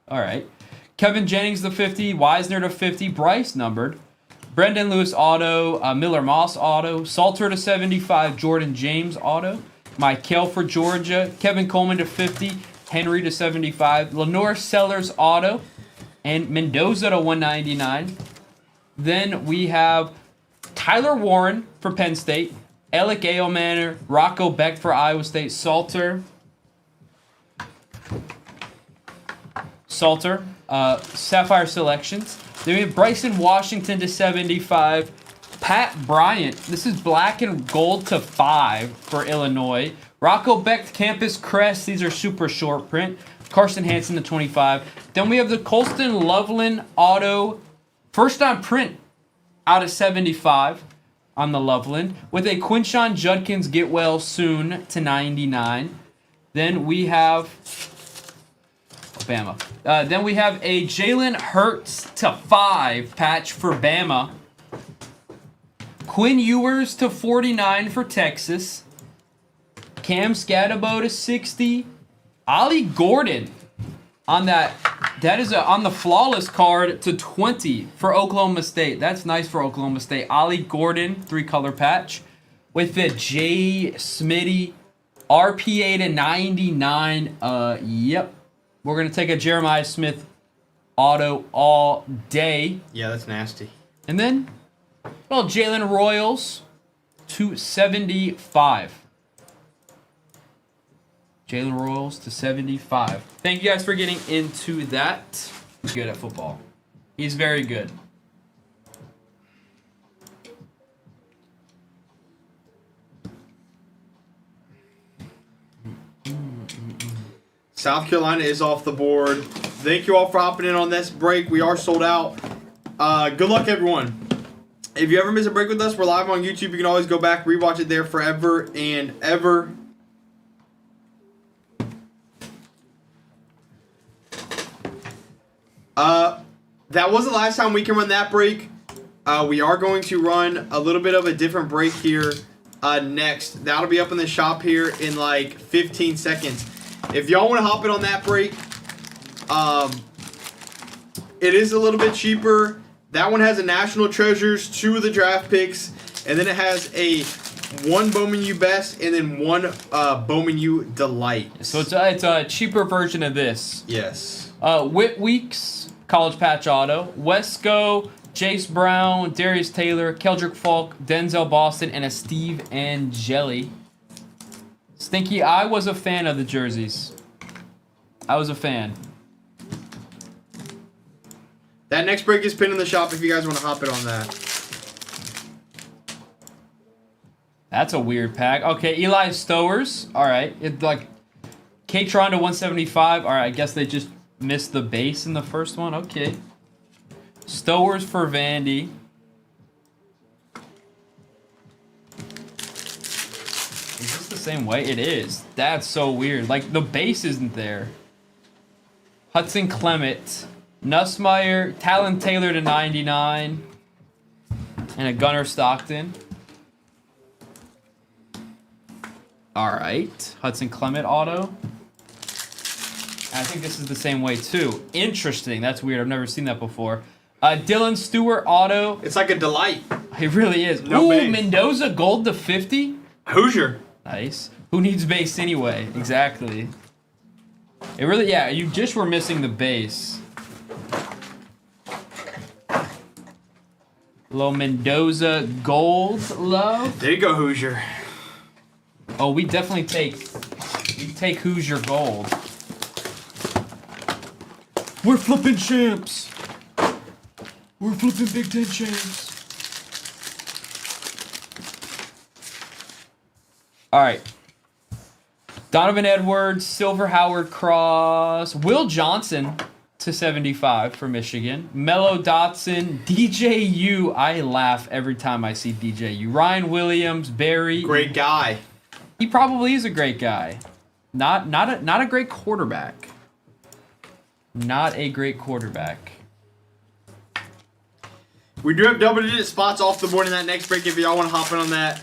All right. Kevin Jennings to 50, Wisner to 50, Bryce numbered. Brendan Lewis auto, Miller Moss auto, Salter to 75, Jordan James auto. Michael for Georgia, Kevin Coleman to 50, Henry to 75, Lenore Sellers auto, and Mendoza to 199. Then we have Tyler Warren for Penn State, Alec Aomanor, Rocco Beck for Iowa State, Salter, Sapphire Selections. Then we have Bryson Washington to 75, Pat Bryant. This is black and gold to 5 for Illinois. Rocco Beck Campus Crest. These are super short print. Carson Hansen to 25. Then we have the Colston Loveland auto, first on print out of 75 on the Loveland, with a Quinshon Judkins get well soon to 99. Then we have Bama. Then we have a Jalen Hurts to 5 patch for Bama. Quinn Ewers to 49 for Texas. Cam Scatabo to 60. Ollie Gordon on that. That is on the flawless card to 20 for Oklahoma State. That's nice for Oklahoma State. Ollie Gordon, 3-color patch. With the J. Smitty RPA to 99. Yep. We're going to take a Jeremiah Smith auto all day. Yeah, that's nasty. And then, well, Jalen Royals to 75. Jalen Royals to 75. Thank you guys for getting into that. He's good at football. He's very good. South Carolina is off the board. Thank you all for hopping in on this break. We are sold out. Good luck, everyone. If you ever miss a break with us, we're live on YouTube. You can always go back, rewatch it there forever and ever. That was the last time we can run that break. We are going to run a little bit of a different break here next. That'll be up in the shop here in like 15 seconds. If y'all want to hop in on that break, it is a little bit cheaper. That one has a National Treasures, 2 of the draft picks, and then it has a 1 Bowman U Best and then 1 Bowman U Delight. So it's a cheaper version of this. Yes. Whit Weeks, College Patch Auto. Wesco, Jace Brown, Darius Taylor, Keldrick Falk, Denzel Boston, and a Steve Angeli. Stinky, I was a fan of the jerseys. I was a fan. That next break is pinned in the shop if you guys want to hop in on that. That's a weird pack. Okay, Eli Stowers. All right. It's like K-Tron to 175. All right, I guess they just missed the base in the first one. Okay. Stowers for Vandy. Is this the same way? It is. That's so weird. Like, the base isn't there. Hudson Clement. Nussmeier. Talon Taylor to 99. And a Gunnar Stockton. All right. Hudson Clement auto. I think this is the same way, too. Interesting. That's weird. I've never seen that before. Dylan Stewart auto. It's like a Delight. It really is. No Ooh, base. Mendoza gold to 50. Hoosier. Nice. Who needs base anyway? Exactly. It really, yeah, you just were missing the base. Little Mendoza gold love. There you go, Hoosier. Oh, we definitely take Hoosier gold. We're flipping champs. We're flipping Big Ten champs. All right. Donovan Edwards, Silver Howard Cross, Will Johnson to 75 for Michigan. Mello Dotson, DJU. I laugh every time I see DJU. Ryan Williams, Barry. Great guy. He probably is a great guy. Not a great quarterback. Not a great quarterback. We do have double-digit spots off the board in that next break if y'all want to hop in on that.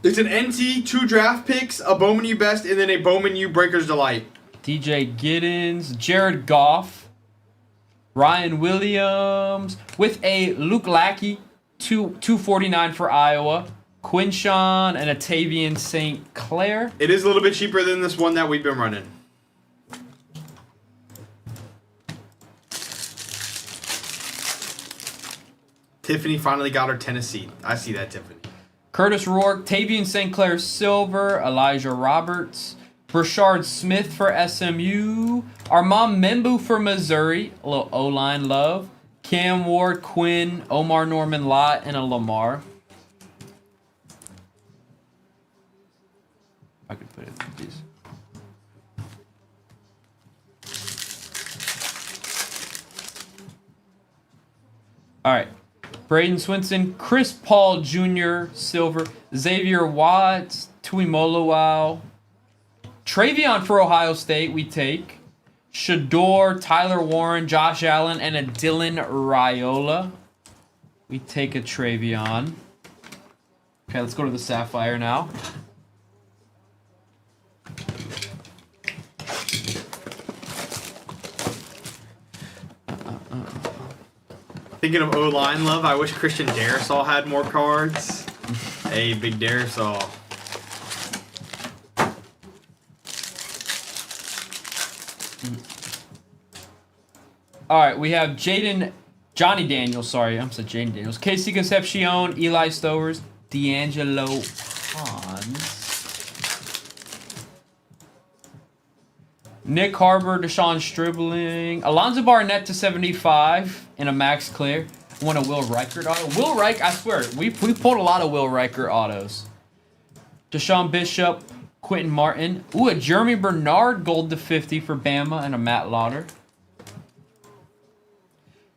It's an NT, 2 draft picks, a Bowman U Best, and then a Bowman U Breaker's Delight. DJ Giddens, Jared Goff, Ryan Williams, with a Luke Lackey, 249 for Iowa, Quinshawn, and a Tavian St. Clair. It is a little bit cheaper than this one that we've been running. Tiffany finally got her Tennessee. I see that, Tiffany. Curtis Rourke, Tavian St. Clair Silver, Elijah Roberts, Brashard Smith for SMU, Armand Membu for Missouri, a little O-line love, Cam Ward, Quinn, Omar Norman Lott, and a Lamar. I could put it in these. All right. Braden Swinson, Chris Paul Jr., Silver, Xavier Watts, Tuimoloau, Travion for Ohio State, we take, Shador, Tyler Warren, Josh Allen, and a Dylan Raiola. We take a Travion. Okay, let's go to the Sapphire now. Thinking of O-line love, I wish Christian Darrisaw had more cards. Hey, big Darrisaw. All right, we have Johnny Daniels, sorry, I said Jaden Daniels. Casey Concepcion, Eli Stowers, D'Angelo Pons. Nick Harbor, Deshaun Stribling, Alonzo Barnett to 75 in a Max Clear. I want a Will Reichert auto. Will Reich, I swear, we pulled a lot of Will Reichert autos. Deshaun Bishop, Quentin Martin. Ooh, a Jeremy Bernard gold to 50 for Bama and a Matt Lauder.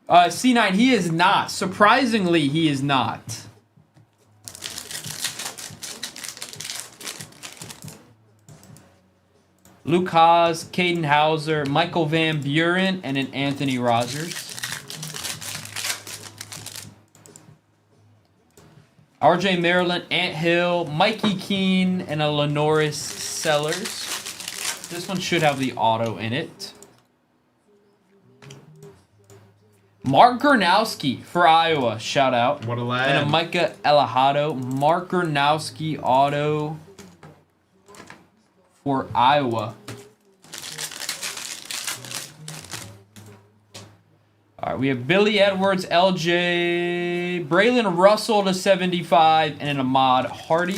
C9, he is not. Surprisingly, he is not. Luke Haas, Caden Hauser, Michael Van Buren, and an Anthony Rogers. RJ Maryland, Ant Hill, Mikey Keene, and a Lenoris Sellers. This one should have the auto in it. Mark Gernowski for Iowa, shout out. What a lad. And a Micah Elahado. Mark Gernowski auto for Iowa. All right, we have Billy Edwards, LJ, Braylon Russell to 75, and an Ahmad Hardy.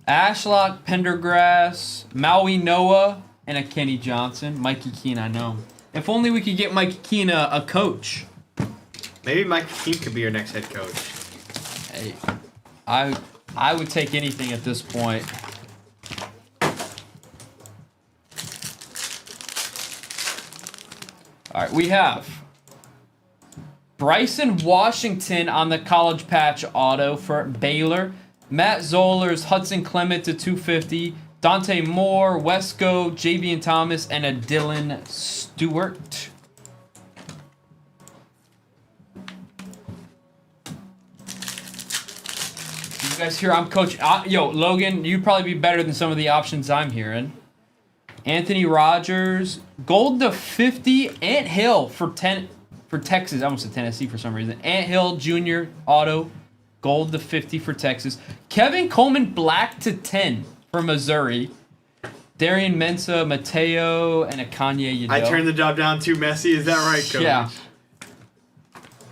Ashlock, Pendergrass, Maui Noah, and a Kenny Johnson. Mikey Keene, I know. If only we could get Mikey Keene a coach. Maybe Mike Keene could be your next head coach. Hey, I would take anything at this point. All right, we have Bryson Washington on the college patch auto for Baylor. Matt Zollers, Hudson Clement to 250. Dante Moore, Wesco, Javian Thomas, and a Dylan Stewart. You guys hear I'm coaching. Yo, Logan, you'd probably be better than some of the options I'm hearing. Anthony Rogers, gold to 50. Ant Hill for Texas. I almost said Tennessee for some reason. Ant Hill Jr. auto, gold to 50 for Texas. Kevin Coleman black to 10 for Missouri. Darian Mensah, Mateo, and a Kanye Yadel. I turned the job down too messy. Is that right, Coach? Yeah.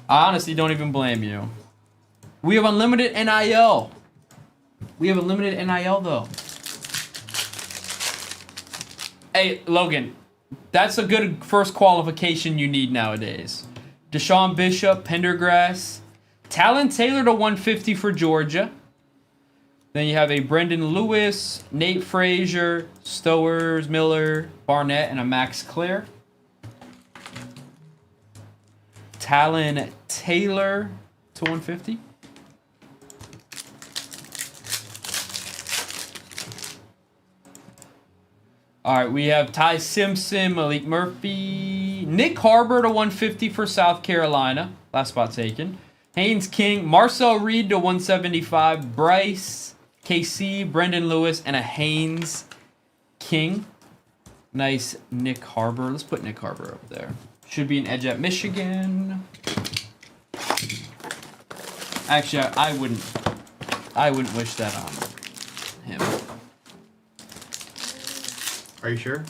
I honestly don't even blame you. We have unlimited NIL. We have unlimited NIL, though. Hey, Logan, that's a good first qualification you need nowadays. Deshaun Bishop, Pendergrass, Talon Taylor to 150 for Georgia. Then you have a Brendan Lewis, Nate Frazier, Stowers, Miller, Barnett, and a Max Clare. Talon Taylor to 150. All right, we have Ty Simpson, Malik Murphy, Nick Harbor to 150 for South Carolina. Last spot taken. Haynes King. Marcel Reed to 175. Bryce KC. Brendan Lewis. And a Haynes King. Nice Nick Harbor. Let's put Nick Harbor up there. Should be an edge at Michigan. Actually, I wouldn't wish that on him. Are you sure?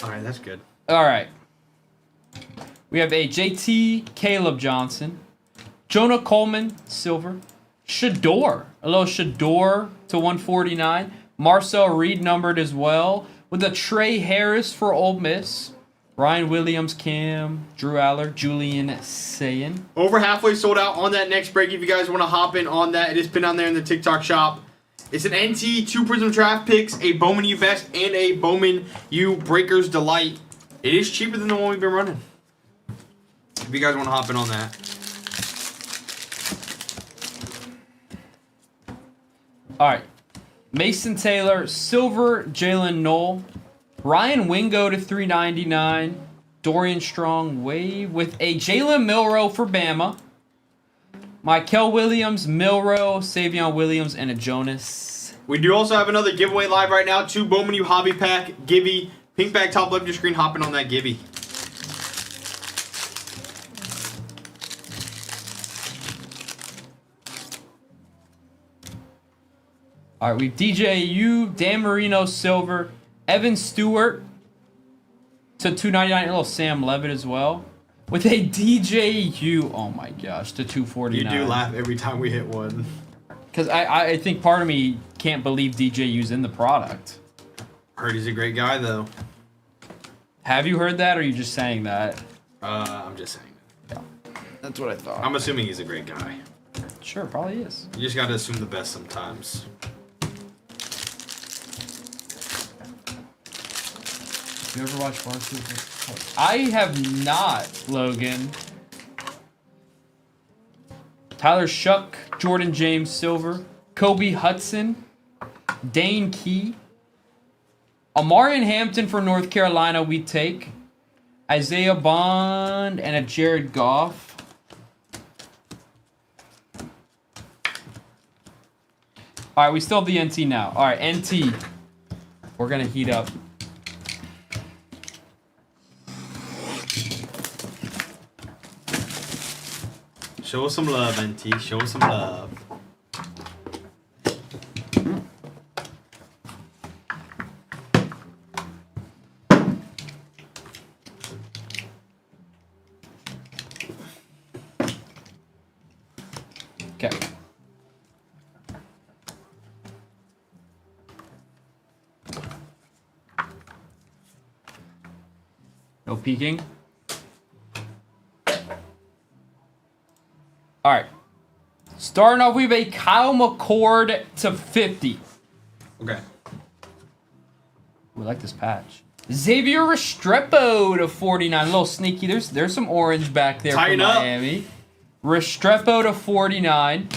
All right, that's good. All right. We have a JT Caleb Johnson, Jonah Coleman, silver, Shador, a little Shador to 149, Marcel Reed numbered as well, with a Trey Harris for Ole Miss, Ryan Williams, Cam, Drew Aller, Julian Sayin. Over halfway sold out on that next break. If you guys want to hop in on that, it is pinned down there in the TikTok shop. It's an NT, 2 Prism Draft Picks, a Bowman U Best, and a Bowman U Breakers Delight. It is cheaper than the one we've been running. If you guys want to hop in on that. All right. Mason Taylor, silver, Jalen Knoll. Ryan Wingo to 399. Dorian Strong, wave with a Jalen Milroe for Bama. Michael Williams, Milroe, Savion Williams, and a Jonas. We do also have another giveaway live right now. 2 Bowman U Hobby Pack, Gibby. Pink bag top left of your screen. Hopping on that Gibby. All right, we've DJU, Dan Marino, silver, Evan Stewart to 299, a little Sam Levitt as well. With a DJU, oh my gosh, to 249. You do laugh every time we hit one. Because I think part of me can't believe DJU's in the product. Heard he's a great guy, though. Have you heard that, or are you just saying that? I'm just saying that. Yeah, that's what I thought. I'm assuming he's a great guy. Sure, probably is. You just gotta assume the best sometimes. You ever watch Varsity? I have not, Logan. Tyler Shuck, Jordan James Silver, Kobe Hudson, Dane Key, Amarian Hampton for North Carolina we take, Isaiah Bond, and a Jared Goff. All right, we still have the NT now. All right, NT. We're going to heat up. Show us some love, NT. Show us some love. Okay. No peeking. All right. Starting off, we have a Kyle McCord to 50. Okay. We like this patch. Xavier Restrepo to 49. A little sneaky. There's some orange back there Tighten for up. Miami. Restrepo to 49.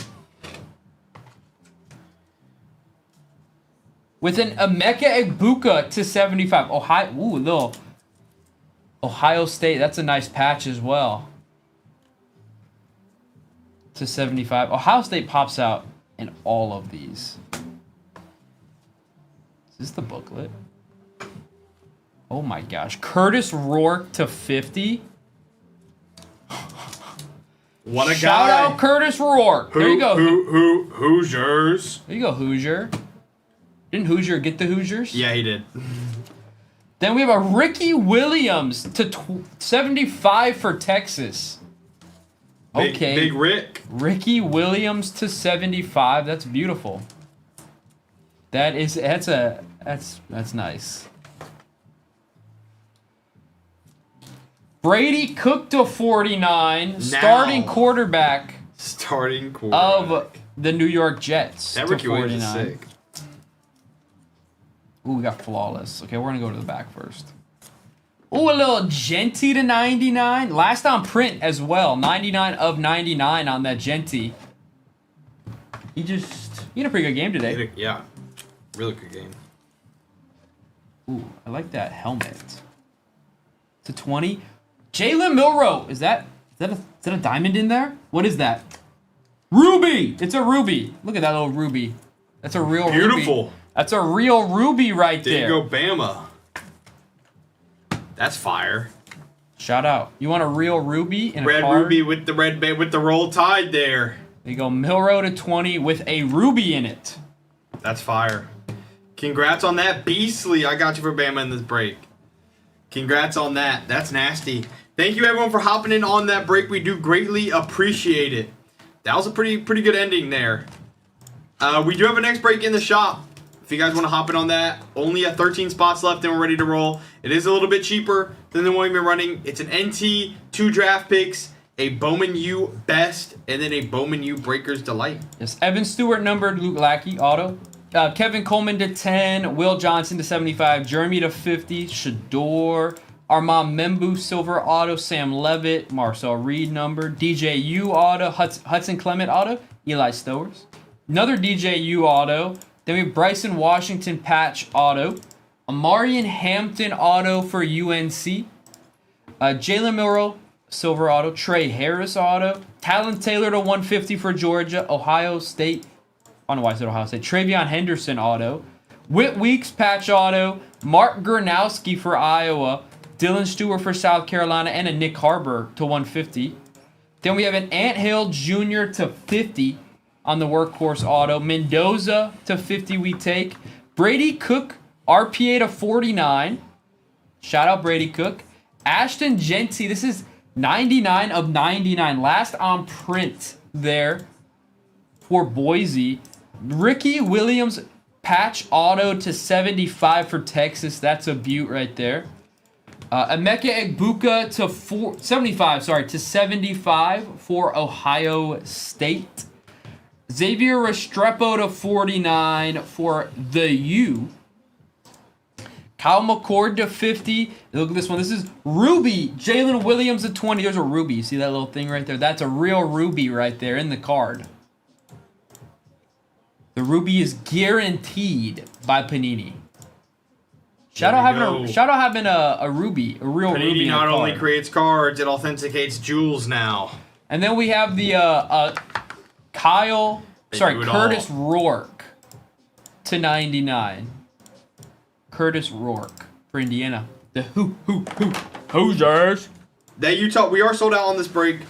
With an Emeka Egbuka to 75. Little Ohio State. That's a nice patch as well. To 75. Ohio State pops out in all of these. Is this the booklet? Oh my gosh. Curtis Rourke to 50. What a guy. Shout out Curtis Rourke. There you go. Hoosiers. There you go, Hoosier. Didn't Hoosier get the Hoosiers? Yeah, he did. Then we have a Ricky Williams to 75 for Texas. Okay. Big Rick. Ricky Williams to 75. That's beautiful. That's nice. Brady Cook to 49. Starting quarterback of the New York Jets. That to Ricky Williams is 49. sick. Ooh, we got flawless. Okay, we're gonna go to the back first. Ooh, a little Genty to 99. Last on print as well. 99 of 99 on that Genty. He had a pretty good game today. Yeah. Really good game. Ooh, I like that helmet. to 20. Jalen Milroe. Is that a diamond in there? What is that? Ruby. It's a ruby. Look at that little ruby. That's a real ruby. Beautiful. That's a real ruby right there. There you go, Bama. That's fire. Shout out. You want a real ruby in a Red card? ruby with the with the roll tide there. There you go. Milroe to 20 with a ruby in it. That's fire. Congrats on that, Beastly. I got you for Bama in this break. Congrats on that. That's nasty. Thank you, everyone, for hopping in on that break. We do greatly appreciate it. That was a pretty good ending there. We do have a next break in the shop. If you guys want to hop in on that, only 13 spots left and we're ready to roll. It is a little bit cheaper than the one we've been running. It's an NT, 2 draft picks, a Bowman U Best, and then a Bowman U Breakers Delight. Yes, Evan Stewart numbered, Luke Lackey auto. Kevin Coleman to 10, Will Johnson to 75, Jeremy to 50, Shador, Armand Membu silver auto, Sam Levitt, Marcel Reed number, DJU auto, Hudson Clement auto, Eli Stowers. Another DJU auto. Then we have Bryson Washington patch auto, Amarian Hampton auto for UNC, Jalen Milroe silver auto, Trey Harris auto, Talon Taylor to 150 for Georgia, Ohio State. I don't know why I said Ohio State. Travion Henderson auto, Whit Weeks patch auto, Mark Gernowski for Iowa, Dylan Stewart for South Carolina, and a Nick Harbor to 150. Then we have an Ant Hill Jr. to 50 on the workhorse auto. Mendoza to 50 we take. Brady Cook, RPA to 49. Shout out Brady Cook. Ashton Genty, this is 99 of 99. Last on print there for Boise. Ricky Williams patch auto to 75 for Texas. That's a beaut right there. Emeka Egbuka to 75 for Ohio State. Xavier Restrepo to 49 for the U. Kyle McCord to 50. Look at this one. This is Ruby. Jalen Williams to 20. There's a Ruby. You see that little thing right there? That's a real Ruby right there in the card. The Ruby is guaranteed by Panini. Shout out having a Ruby, a real Panini Ruby. not only creates cards, it authenticates jewels now. And then we have the Curtis Rourke to 99. Curtis Rourke for Indiana. The Hoosiers. That Utah, we are sold out on this break.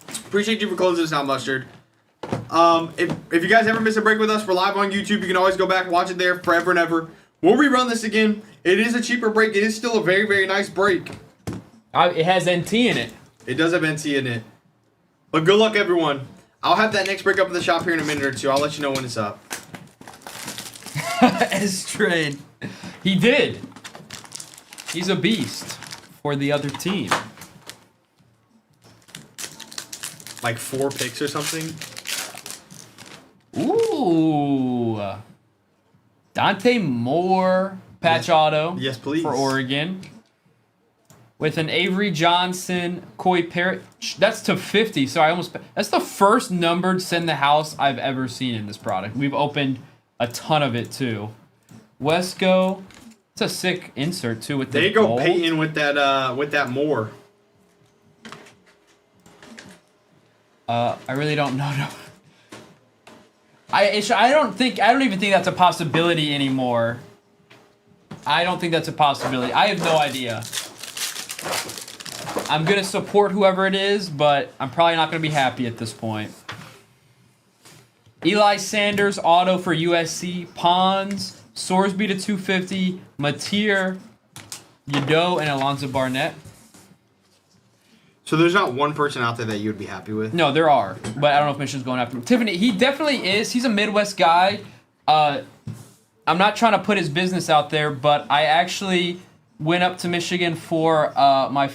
Appreciate you for closing this out, Mustard. If you guys ever miss a break with us, we're live on YouTube. You can always go back, watch it there forever and ever. We'll rerun this again. It is a cheaper break. It is still a very, very nice break. It has NT in it. It does have NT in it. But good luck, everyone. I'll have that next break up in the shop here in a minute or two. I'll let you know when it's up. S-Train. He did. He's a beast for the other team. Like 4 picks or something? Ooh. Dante Moore patch auto. Yes, please. For Oregon. With an Avery Johnson, Koi Parrott. That's to 50. So that's the first numbered send the house I've ever seen in this product. We've opened a ton of it too. Wesco. It's a sick insert too with the There you go, gold. Peyton with that Moore. I really don't know. No. I don't even think that's a possibility anymore. I don't think that's a possibility. I have no idea. I'm going to support whoever it is, but I'm probably not going to be happy at this point. Eli Sanders, auto for USC. Pons, Sorsby to 250. Mateer, Yadeau, and Alonzo Barnett. So there's not one person out there that you would be happy with? No, there are, but I don't know if Michigan's going after him. Tiffany, he definitely is. He's a Midwest guy. I'm not trying to put his business out there, but I actually went up to Michigan for my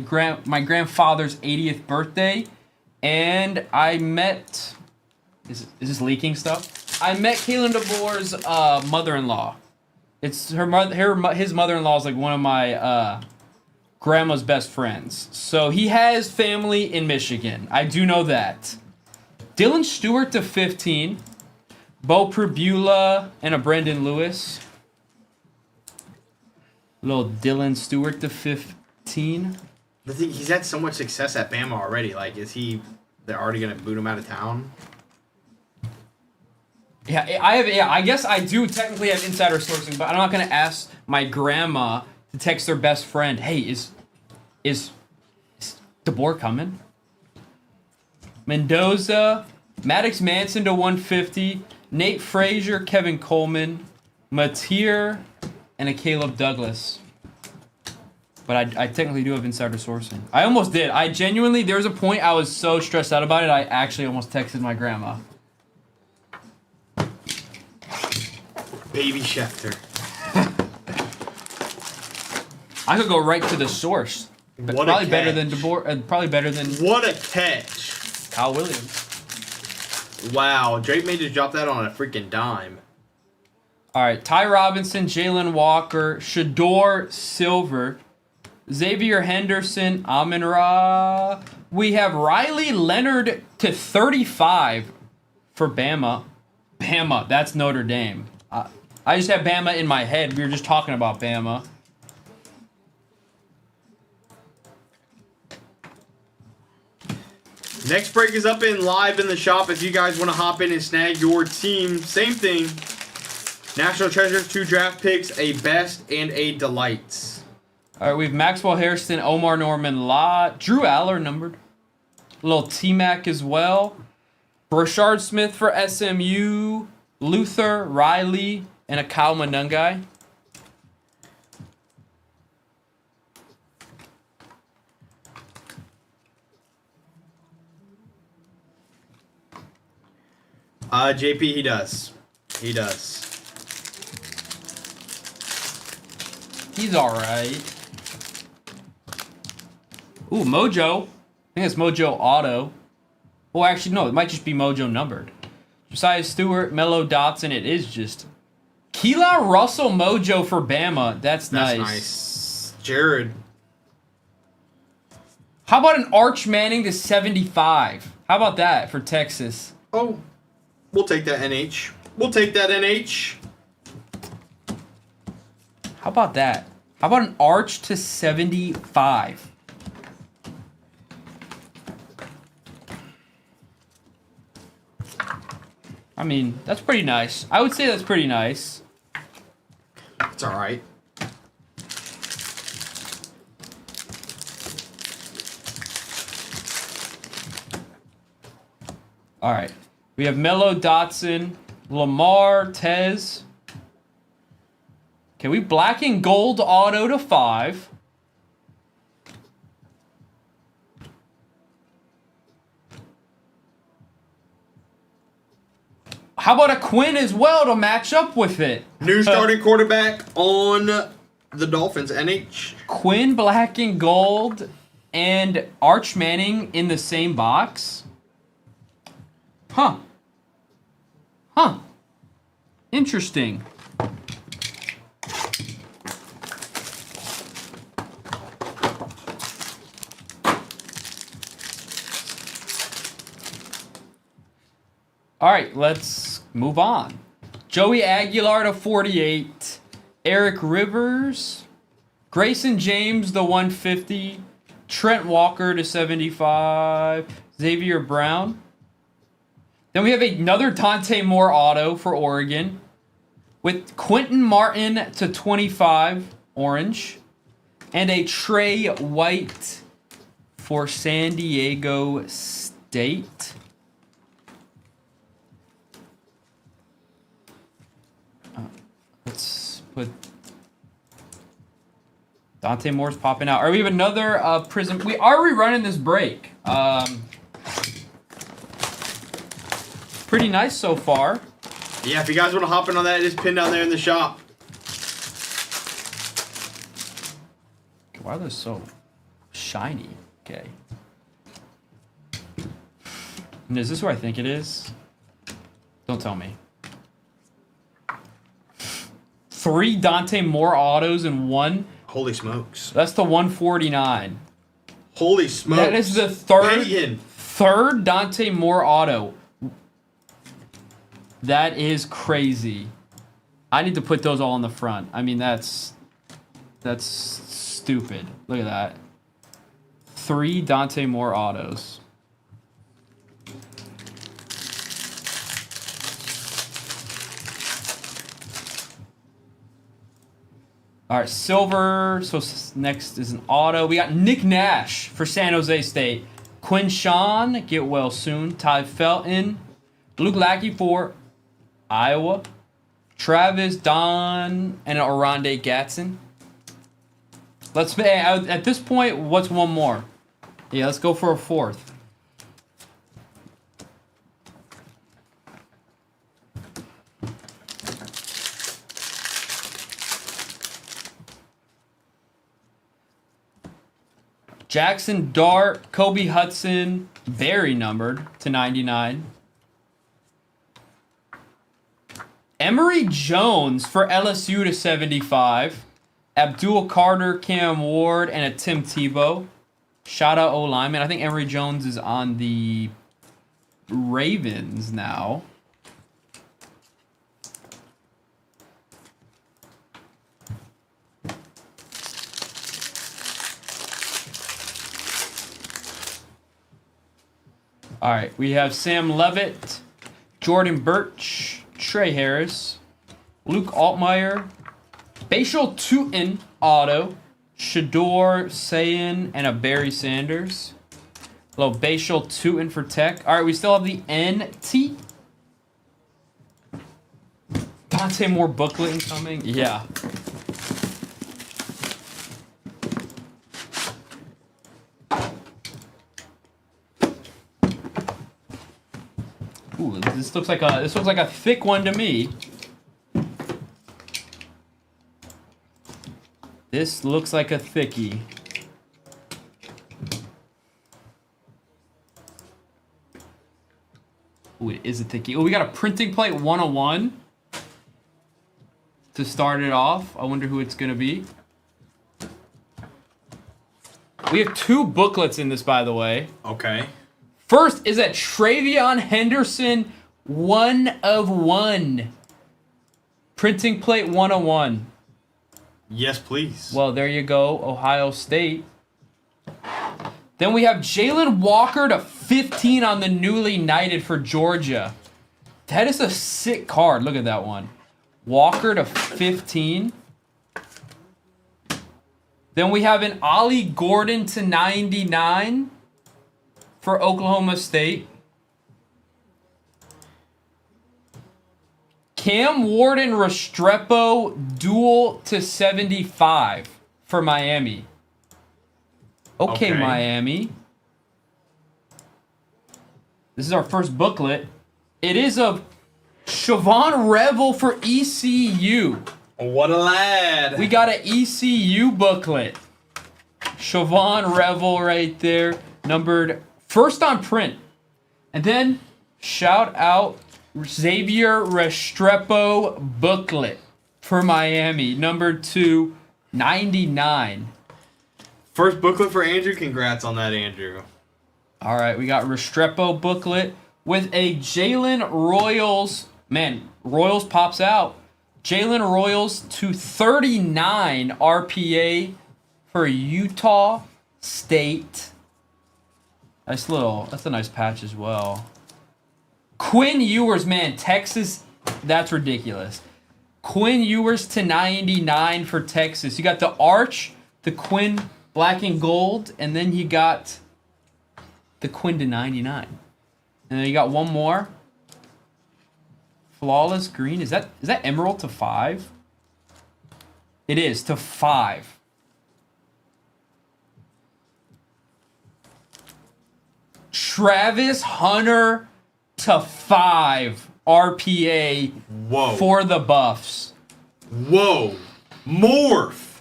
grandfather's 80th birthday, and I met. Is this leaking stuff? I met Kalen DeBoer's mother-in-law. It's his mother-in-law is like one of my grandma's best friends. So he has family in Michigan. I do know that. Dylan Stewart to 15. Bo Pribula and a Brendan Lewis. Little Dylan Stewart to 15. The thing, he's had so much success at Bama already. Like, they're already gonna boot him out of town? Yeah, I guess I do technically have insider sourcing, but I'm not gonna ask my grandma to text their best friend, "Hey, is DeBoer coming?" Mendoza, Maddox Manson to 150, Nate Frazier, Kevin Coleman, Mateer, and a Caleb Douglas. But I technically do have insider sourcing. I almost did. I genuinely, there was a point I was so stressed out about it, I actually almost texted my grandma. Baby Schefter. I could go right to the source. But What probably a better than catch. DeBoer. Probably better than What a catch. Kyle Williams. Wow, Drake may just drop that on a freaking dime. All right, Ty Robinson, Jalen Walker, Shador Silver, Xavier Henderson, Amon Ra. We have Riley Leonard to 35 for Bama. Bama, that's Notre Dame. I just have Bama in my head. We were just talking about Bama. Next break is up in live in the shop. If you guys want to hop in and snag your team, same thing. National Treasures, 2 draft picks, a best and a delights. All right, we have Maxwell Harrison, Omar Norman Lott, Drew Aller numbered. A little T-Mac as well. Brashard Smith for SMU, Luther, Riley, and a Kyle Manungai. JP, he does. He does. He's all right. Ooh, Mojo. I think it's Mojo Auto. Well, actually, no. It might just be Mojo numbered. Josiah Stewart, Mello Dotson. It is just Keelan Russell Mojo for Bama. That's nice. Jared. How about an Arch Manning to 75? How about that for Texas? Oh, we'll take that NH. We'll take that NH. How about that? How about an Arch to 75? I mean, that's pretty nice. I would say that's pretty nice. It's all right. All right. We have Mello Dotson, Lamar, Tez. Okay, we black and gold auto to 5. How about a Quinn as well to match up with it? New starting quarterback on the Dolphins, NH. Quinn, black and gold, and Arch Manning in the same box? Huh. Interesting. All right, let's move on. Joey Aguilar to 48. Eric Rivers. Grayson James to 150. Trent Walker to 75. Xavier Brown. Then we have another Dante Moore auto for Oregon. With Quentin Martin to 25. Orange. And a Trey White for San Diego State. Let's put Dante Moore's popping out. All right, we have another Prism. We are rerunning this break. Pretty nice so far. Yeah, if you guys want to hop in on that, it is pinned down there in the shop. Why are those so shiny? Okay. And is this who I think it is? Don't tell me. 3 Dante Moore autos in one. Holy smokes. That's the 149. Holy smokes. That is the third Dante Moore auto. That is crazy. I need to put those all in the front. I mean, that's That's stupid. Look at that. 3 Dante Moore autos. All right, silver. So next is an auto. We got Nick Nash for San Jose State. Quinn Sean, get well soon. Ty Felton. Luke Lackey for Iowa. Travis Don and Oronde Gatson. Let's at this point, what's one more? Yeah, let's go for a fourth. Jackson Dart, Kobe Hudson, very numbered to 99. Emory Jones for LSU to 75. Abdul Carter, Cam Ward, and a Tim Tebow. Shout out O-lineman. I think Emory Jones is on the Ravens now. All right, we have Sam Levitt, Jordan Birch, Trey Harris, Luke Altmaier, Bashal Tootin auto, Shador Sayin, and a Barry Sanders. Hello, Bashal Tootin for Tech. All right, we still have the NT. Dante Moore booklet incoming. Yeah. Ooh, this looks like a thick one to me. This looks like a thickie. Ooh, it is a thickie. Oh, we got a printing plate 101 to start it off. I wonder who it's gonna be. We have 2 booklets in this, by the way. Okay. First is a Travion Henderson 1 of 1. Printing plate 101. Yes, please. Well, there you go, Ohio State. Then we have Jalen Walker to 15 on the newly knighted for Georgia. That is a sick card. Look at that one. Walker to 15. Then we have an Ollie Gordon to 99 for Oklahoma State. Cam Warden Restrepo dual to 75 for Miami. Okay, Miami. This is our first booklet. It is of Siobhan Revel for ECU. What a lad. We got an ECU booklet. Siobhan Revel right there. Numbered first on print. And then shout out Xavier Restrepo booklet for Miami. Number 299. First booklet for Andrew. Congrats on that, Andrew. All right, we got Restrepo booklet with a Jalen Royals. Man, Royals pops out. Jalen Royals to 39 RPA for Utah State. That's a nice patch as well. Quinn Ewers, man, Texas, that's ridiculous. Quinn Ewers to 99 for Texas. You got the Arch, the Quinn black and gold, and then you got the Quinn to 99. And then you got one more. Flawless green. Is that emerald to 5? It is to 5. Travis Hunter to 5 RPA. Whoa. For the Buffs. Whoa. Morph.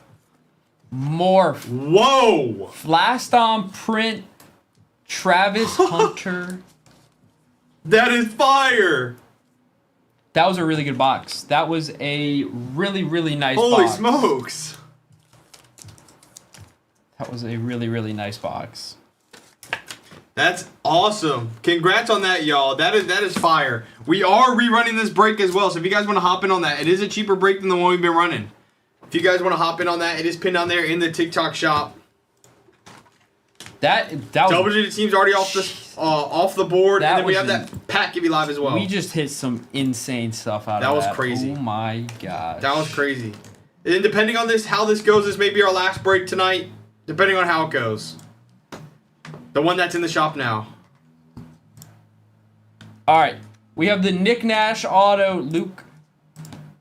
Whoa. Last on print, Travis Hunter. That is fire. That was a really good box. That was a really, really nice Holy box. smokes. That was a really, really nice box. That's awesome. Congrats on that, y'all. That is fire. We are rerunning this break as well, so if you guys want to hop in on that, it is a cheaper break than the one we've been running. If you guys want to hop in on that, it is pinned on there in the TikTok shop. That was Double-digit teams already off the board, and then we have was that pack give you live as well. we just hit some insane stuff out That of was that. crazy. Oh my gosh. That was crazy. And then depending on how this goes, this may be our last break tonight. Depending on how it goes. The one that's in the shop now. All right. We have the Nick Nash auto, Luke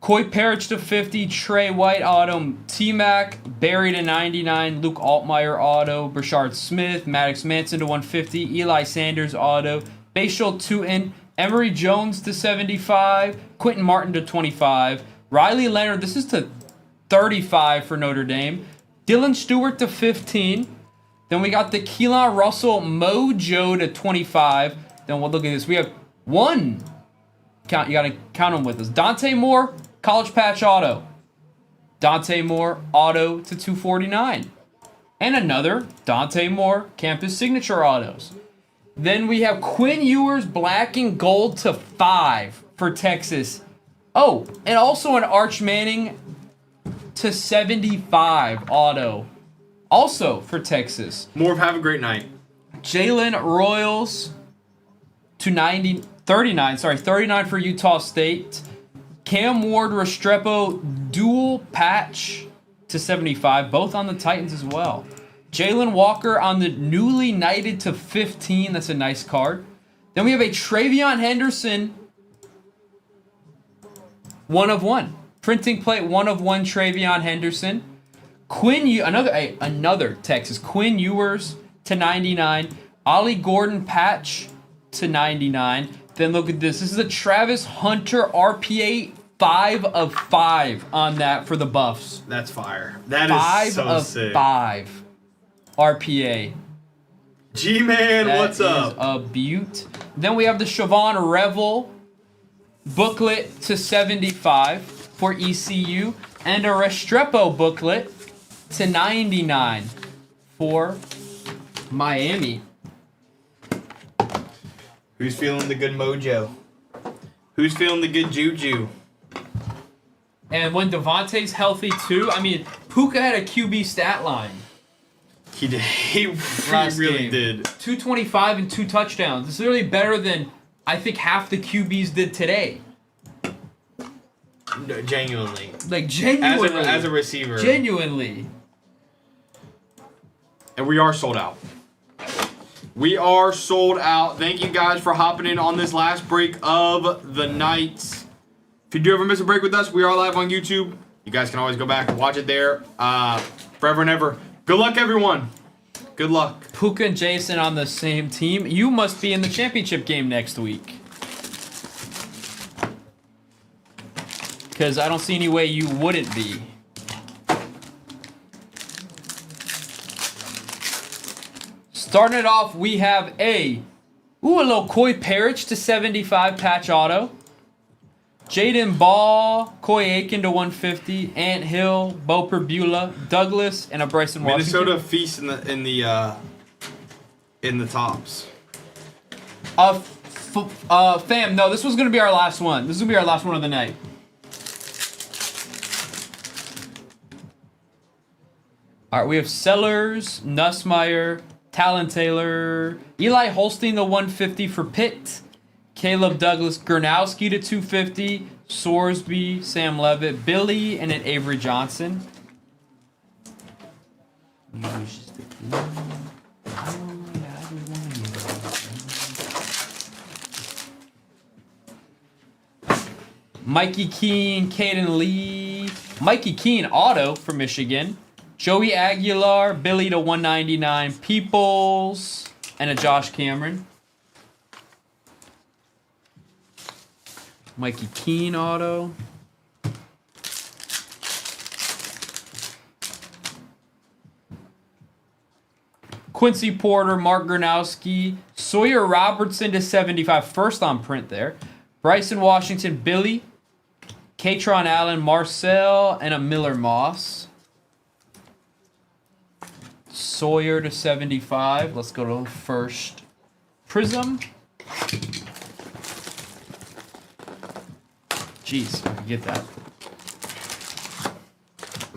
Coy Parrish to 50, Trey White auto, T-Mac, Barry to 99, Luke Altmaier auto, Brashard Smith, Maddox Manson to 150, Eli Sanders auto, Bashal Tootin, Emory Jones to 75, Quentin Martin to 25, Riley Leonard, this is to 35 for Notre Dame, Dylan Stewart to 15, then we got the Keelan Russell Mojo to 25, then we'll look at this, we have one, you gotta count them with us, Dante Moore, College Patch Auto. Dante Moore Auto to 249. And another Dante Moore Campus Signature Autos. Then we have Quinn Ewers Black and Gold to 5 for Texas. Oh, and also an Arch Manning to 75 auto. Also for Texas. More of Have a Great Night. Jalen Royals to 39 for Utah State. Cam Ward Restrepo dual patch to 75, both on the Titans as well. Jalen Walker on the newly knighted to 15. That's a nice card. Then we have a Travion Henderson 1 of 1. Printing plate 1 of 1 Travion Henderson. Another Texas. Quinn Ewers to 99. Ollie Gordon patch to 99. Then look at this. This is a Travis Hunter RPA 5 of 5 on that for the Buffs. That's fire. That is so sick. 5 of 5 RPA. G-Man, what's up? A beaut. Then we have the Siobhan Revel booklet to 75 for ECU. And a Restrepo booklet to 99 for Miami. Who's feeling the good mojo? Who's feeling the good juju? And when Devontae's healthy too, I mean, Puka had a QB stat line. He did. He Last really game. did. 225 and 2 touchdowns. It's literally better than I think half the QBs did today. No, genuinely. Like genuinely. As a receiver. Genuinely. And we are sold out. We are sold out. Thank you guys for hopping in on this last break of the night. If you do ever miss a break with us, we are live on YouTube. You guys can always go back and watch it there forever and ever. Good luck, everyone. Good luck. Puka and Jason on the same team. You must be in the championship game next week. Because I don't see any way you wouldn't be. Starting it off, we have a little Coy Parrish to 75 patch auto. Jaden Ball, Coy Aiken to 150, Ant Hill, Bo Perbula, Douglas, and a Bryson Washington. Minnesota feast in the tops. Fam, no, this was gonna be our last one. This is gonna be our last one of the night. All right, we have Sellers, Nussmeier, Talon Taylor, Eli Holstein to 150 for Pitt. Caleb Douglas, Gurnowski to 250, Sorsby, Sam Levitt, Billy, and an Avery Johnson. Mikey Keene, Caden Lee, Mikey Keene auto for Michigan. Joey Aguilar, Billy to 199, Peoples, and a Josh Cameron. Mikey Keene auto. Quincy Porter, Mark Gurnowski, Sawyer Robertson to 75, first on print there. Bryson Washington, Billy, Katron Allen, Marcel, and a Miller Moss. Sawyer to 75. Let's go to the first Prism. Jeez, I can get that.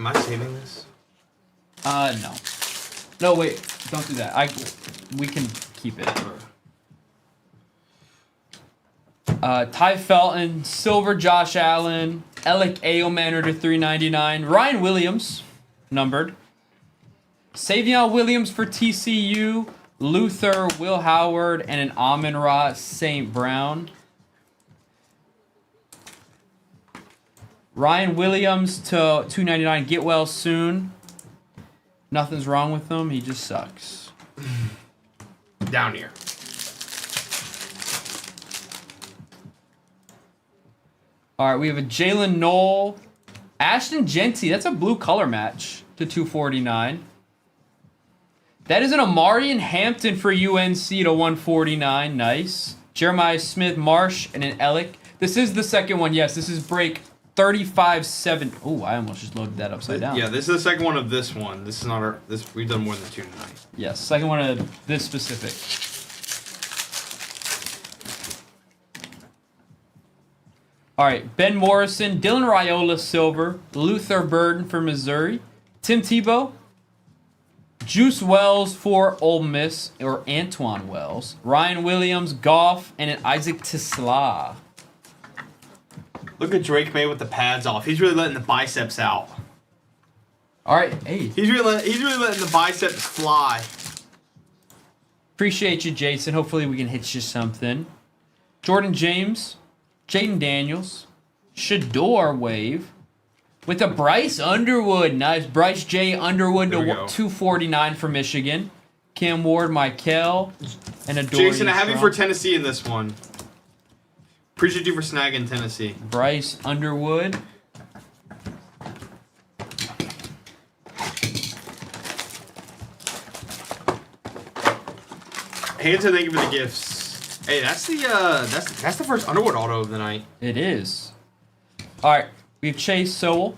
Am I saving this? No. No, wait. Don't do that. We can keep it. Ty Felton, Silver Josh Allen, Alec Aomanor to 399, Ryan Williams, numbered. Savion Williams for TCU, Luther, Will Howard, and an Amon-Ra St. Brown. Ryan Williams to 299, get well soon. Nothing's wrong with him, he just sucks. Down here. All right, we have a Jalen Knoll, Ashton Genty. That's a blue color match to 249. That is an Amarian Hampton for UNC to 149. Nice. Jeremiah Smith Marsh and an Ellick. This is the second one. Yes, this is break 35-7. Oh, I almost just loaded that upside down. Yeah, this is the second one of this one. This is not our. This we've done more than 2 tonight. Yes, second one of this specific. All right, Ben Morrison, Dylan Raiola Silver, Luther Burden for Missouri, Tim Tebow, Juice Wells for Ole Miss, or Antoine Wells, Ryan Williams, Goff, and an Isaac Tisla. Look at Drake May with the pads off. He's really letting the biceps out. All right, hey. He's really letting the biceps fly. Appreciate you, Jason. Hopefully we can hit you something. Jordan James, Jaden Daniels, Shador Wave, with a Bryce Underwood. Nice. Bryce J. Underwood to 249 for Michigan. Cam Ward, Michael, and a Jason, I have you for Tennessee in this one. Appreciate you for snagging Tennessee. Bryce Underwood. Hanson, thank you for the gifts. Hey, that's the first Underwood auto of the night. It is. All right, we have Chase Sowell,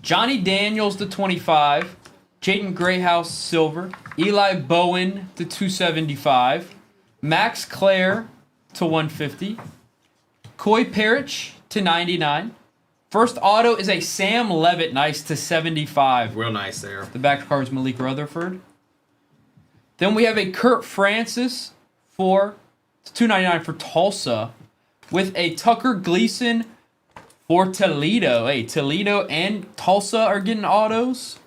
Johnny Daniels to 25, Jaden Grayhouse Silver, Eli Bowen to 275, Max Clare to 150, Coy Parrish to 99. First auto is a Sam Levitt, nice, to 75. Real nice there. The back card is Malik Rutherford. Then we have a Kurt Francis for 299 for Tulsa, with a Tucker Gleason for Toledo. Hey, Toledo and Tulsa are getting autos.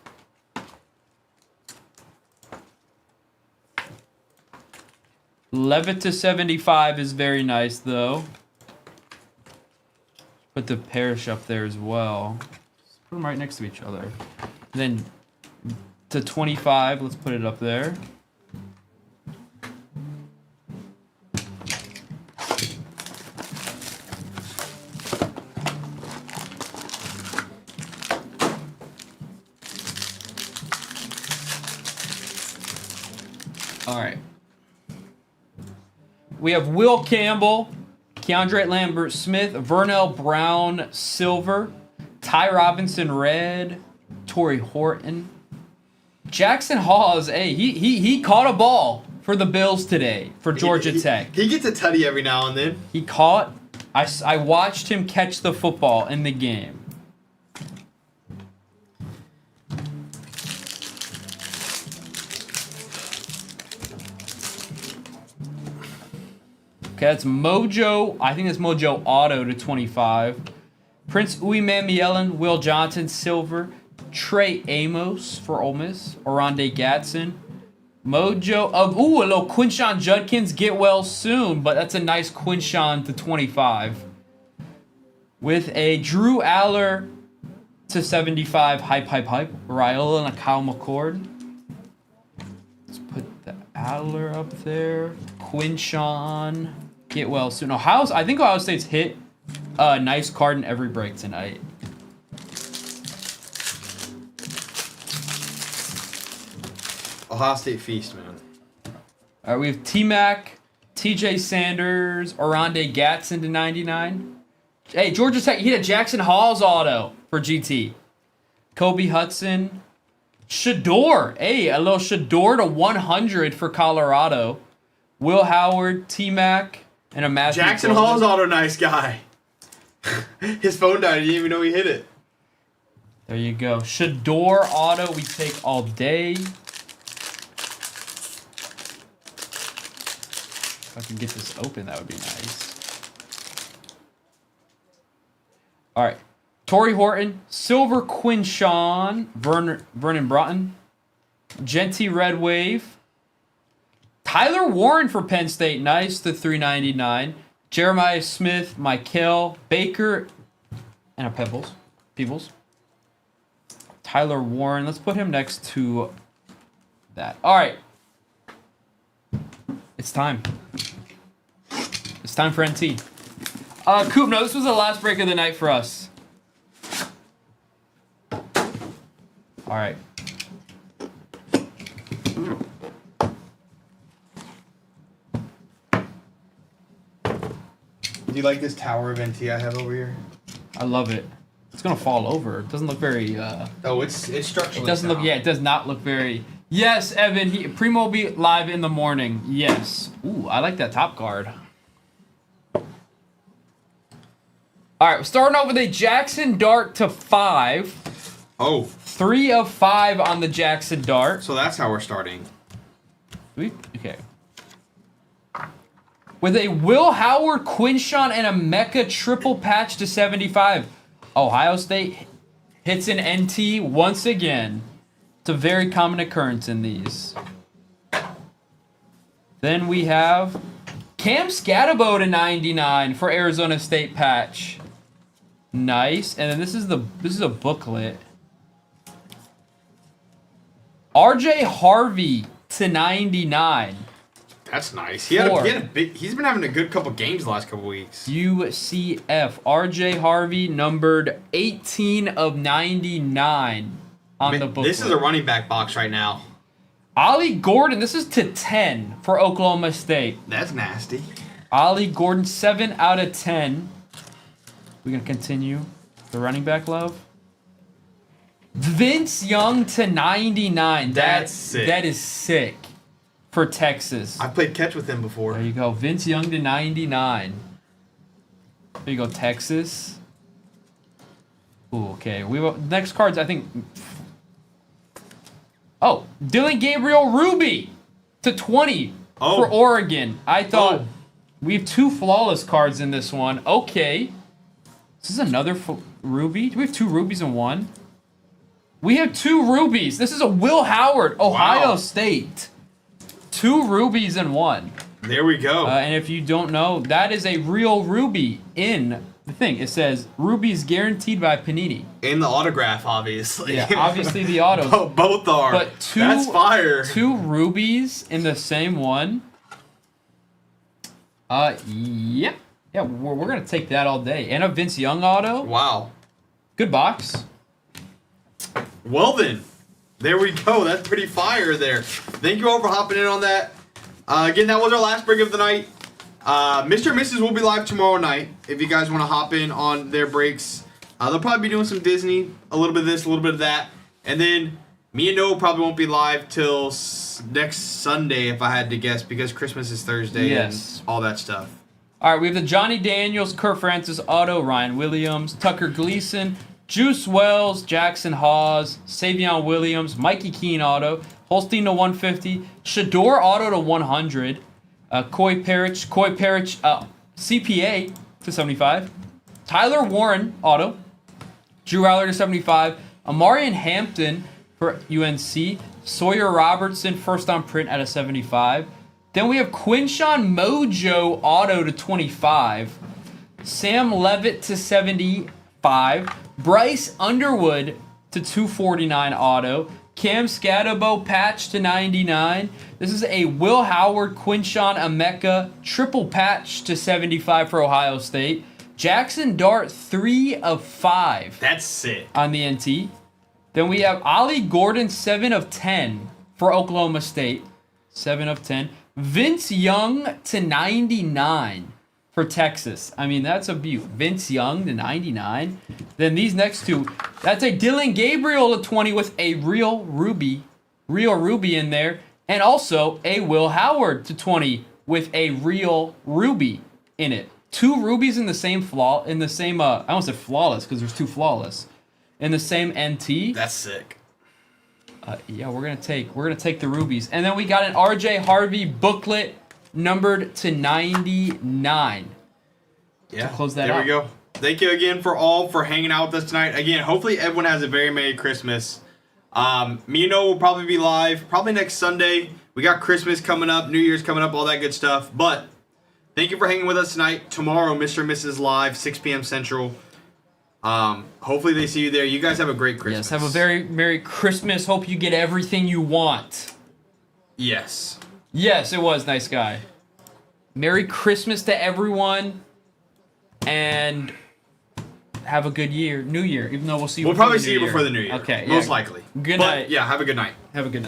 Levitt to 75 is very nice, though. Put the Parrish up there as well. Let's put them right next to each other. Then to 25, let's put it up there. All right. We have Will Campbell, Keandre Lambert Smith, Vernell Brown Silver, Ty Robinson Red, Torrey Horton, Jackson Hawes. Hey, he caught a ball for the Bills today for Georgia Tech. He gets a tutty every now and then. He caught. I watched him catch the football in the game. Okay, that's Mojo. I think that's Mojo Auto to 25. Prince Uwemamielen, Will Johnson, Silver. Trey Amos for Ole Miss. Oronde Gatson. Mojo of, a little Quinshon Judkins, get well soon. But that's a nice Quinshon to 25. With a Drew Aller to 75. Hype. Raiola and a Kyle McCord. Let's put the Aller up there. Quinshon. Get well soon. I think Ohio State's hit a nice card in every break tonight. Ohio State feast, man. All right, we have T-Mac, TJ Sanders, Oronde Gatson to 99. Hey, Georgia Tech, he hit a Jackson Hawes auto for GT. Kobe Hudson. Shador. Hey, a little Shador to 100 for Colorado. Will Howard, T-Mac, and a Matthew Jackson Hall's auto nice guy. His phone died. He didn't even know he hit it. There you go. Shador auto, we take all day. If I can get this open, that would be nice. All right. Torrey Horton, Silver Quinshawn, Vernon Broughton, Genty Red Wave, Tyler Warren for Penn State, nice, to 399. Jeremiah Smith, Michael Baker, and a Peebles. Tyler Warren, let's put him next to that. All right. It's time. It's time for NT. Coop, no, this was the last break of the night for us. All right. Do you like this tower of NT I have over here? I love it. It's gonna fall over. It doesn't look very. Oh, it's structurally. It doesn't sound. look. Yeah, it does not look very. Yes, Evan. Primo will be live in the morning. Yes. Ooh, I like that top guard. All right, we're starting off with a Jackson Dart to 5. Oh. 3 of 5 on the Jackson Dart. So that's how we're starting. Okay. With a Will Howard, Quinshawn, and a Mecca triple patch to 75. Ohio State hits an NT once again. It's a very common occurrence in these. Then we have Cam Scatabo to 99 for Arizona State patch. Nice. And then this is a booklet. RJ Harvey to 99. That's nice. He's been having a good couple games the last couple weeks. UCF. RJ Harvey numbered 18 of 99 on the booklet. This is a running back box right now. Ollie Gordon, this is to 10 for Oklahoma State. That's nasty. Ollie Gordon, 7 out of 10. We're going to continue the running back love. Vince Young to 99. That's sick. That is sick for Texas. I played catch with him before. There you go. Vince Young to 99. There you go, Texas. Ooh, okay. Next cards, I think. Oh, Dylan Gabriel Ruby to 20 for Oregon. I thought we have 2 flawless cards in this one. Okay. This is another Ruby. Do we have 2 rubies in one? We have 2 rubies. This is a Will Howard, Ohio State. 2 rubies in one. There we go. And if you don't know, that is a real ruby in the thing. It says rubies guaranteed by Panini. In the autograph, obviously. Yeah, obviously the auto. Both are. But that's fire. 2 rubies in the same one. Yeah. Yeah, we're going to take that all day. And a Vince Young auto. Wow. Good box. Well then, there we go. That's pretty fire there. Thank you all for hopping in on that. Again, that was our last break of the night. Mr. and Mrs. will be live tomorrow night if you guys want to hop in on their breaks. They'll probably be doing some Disney, a little bit of this, a little bit of that. And then me and Noah probably won't be live till next Sunday if I had to guess because Christmas is Thursday and all that stuff. All right, we have the Johnny Daniels, Kurt Francis auto, Ryan Williams, Tucker Gleason, Juice Wells, Jackson Hawes, Savion Williams, Mikey Keene auto, Holstein to 150, Shador auto to 100, Coy Parrish, CPA to 75, Tyler Warren auto, Drew Aller to 75, Amarian Hampton for UNC, Sawyer Robertson first on print at a 75. Then we have Quinshawn Mojo auto to 25, Sam Levitt to 75, Bryce Underwood to 249 auto, Cam Scatabo patch to 99. This is a Will Howard, Quinshawn Emeka triple patch to 75 for Ohio State. Jackson Dart 3 of 5. That's sick. On the NT. Then we have Ollie Gordon 7 of 10 for Oklahoma State. 7 of 10. Vince Young to 99 for Texas. I mean, that's a beaut. Vince Young to 99. Then these next 2, that's a Dylan Gabriel to 20 with a real ruby in there. And also a Will Howard to 20 with a real ruby in it. 2 rubies in the same I almost said flawless because there's 2 flawless. in the same NT. That's sick. Yeah, we're gonna take the rubies, and then we got an RJ Harvey booklet numbered to 99. Yeah, close that there out. we go. Thank you again for hanging out with us tonight. Again, hopefully everyone has a very Merry Christmas. Me and Noah will probably be live probably next Sunday. We got Christmas coming up, New Year's coming up, all that good stuff. But thank you for hanging with us tonight. Tomorrow, Mr. and Mrs. Live, 6 p.m. Central. Hopefully they see you there. You guys have a great Christmas. Yes, have a very Merry Christmas. Hope you get everything you want. Yes. Yes, it was nice guy. Merry Christmas to everyone, and have a good year, New Year. Even though we'll see you. We'll before probably the see New you Year. before the New Year. Okay, Most yeah. likely. Good But, night. yeah, have a good night. Have a good night.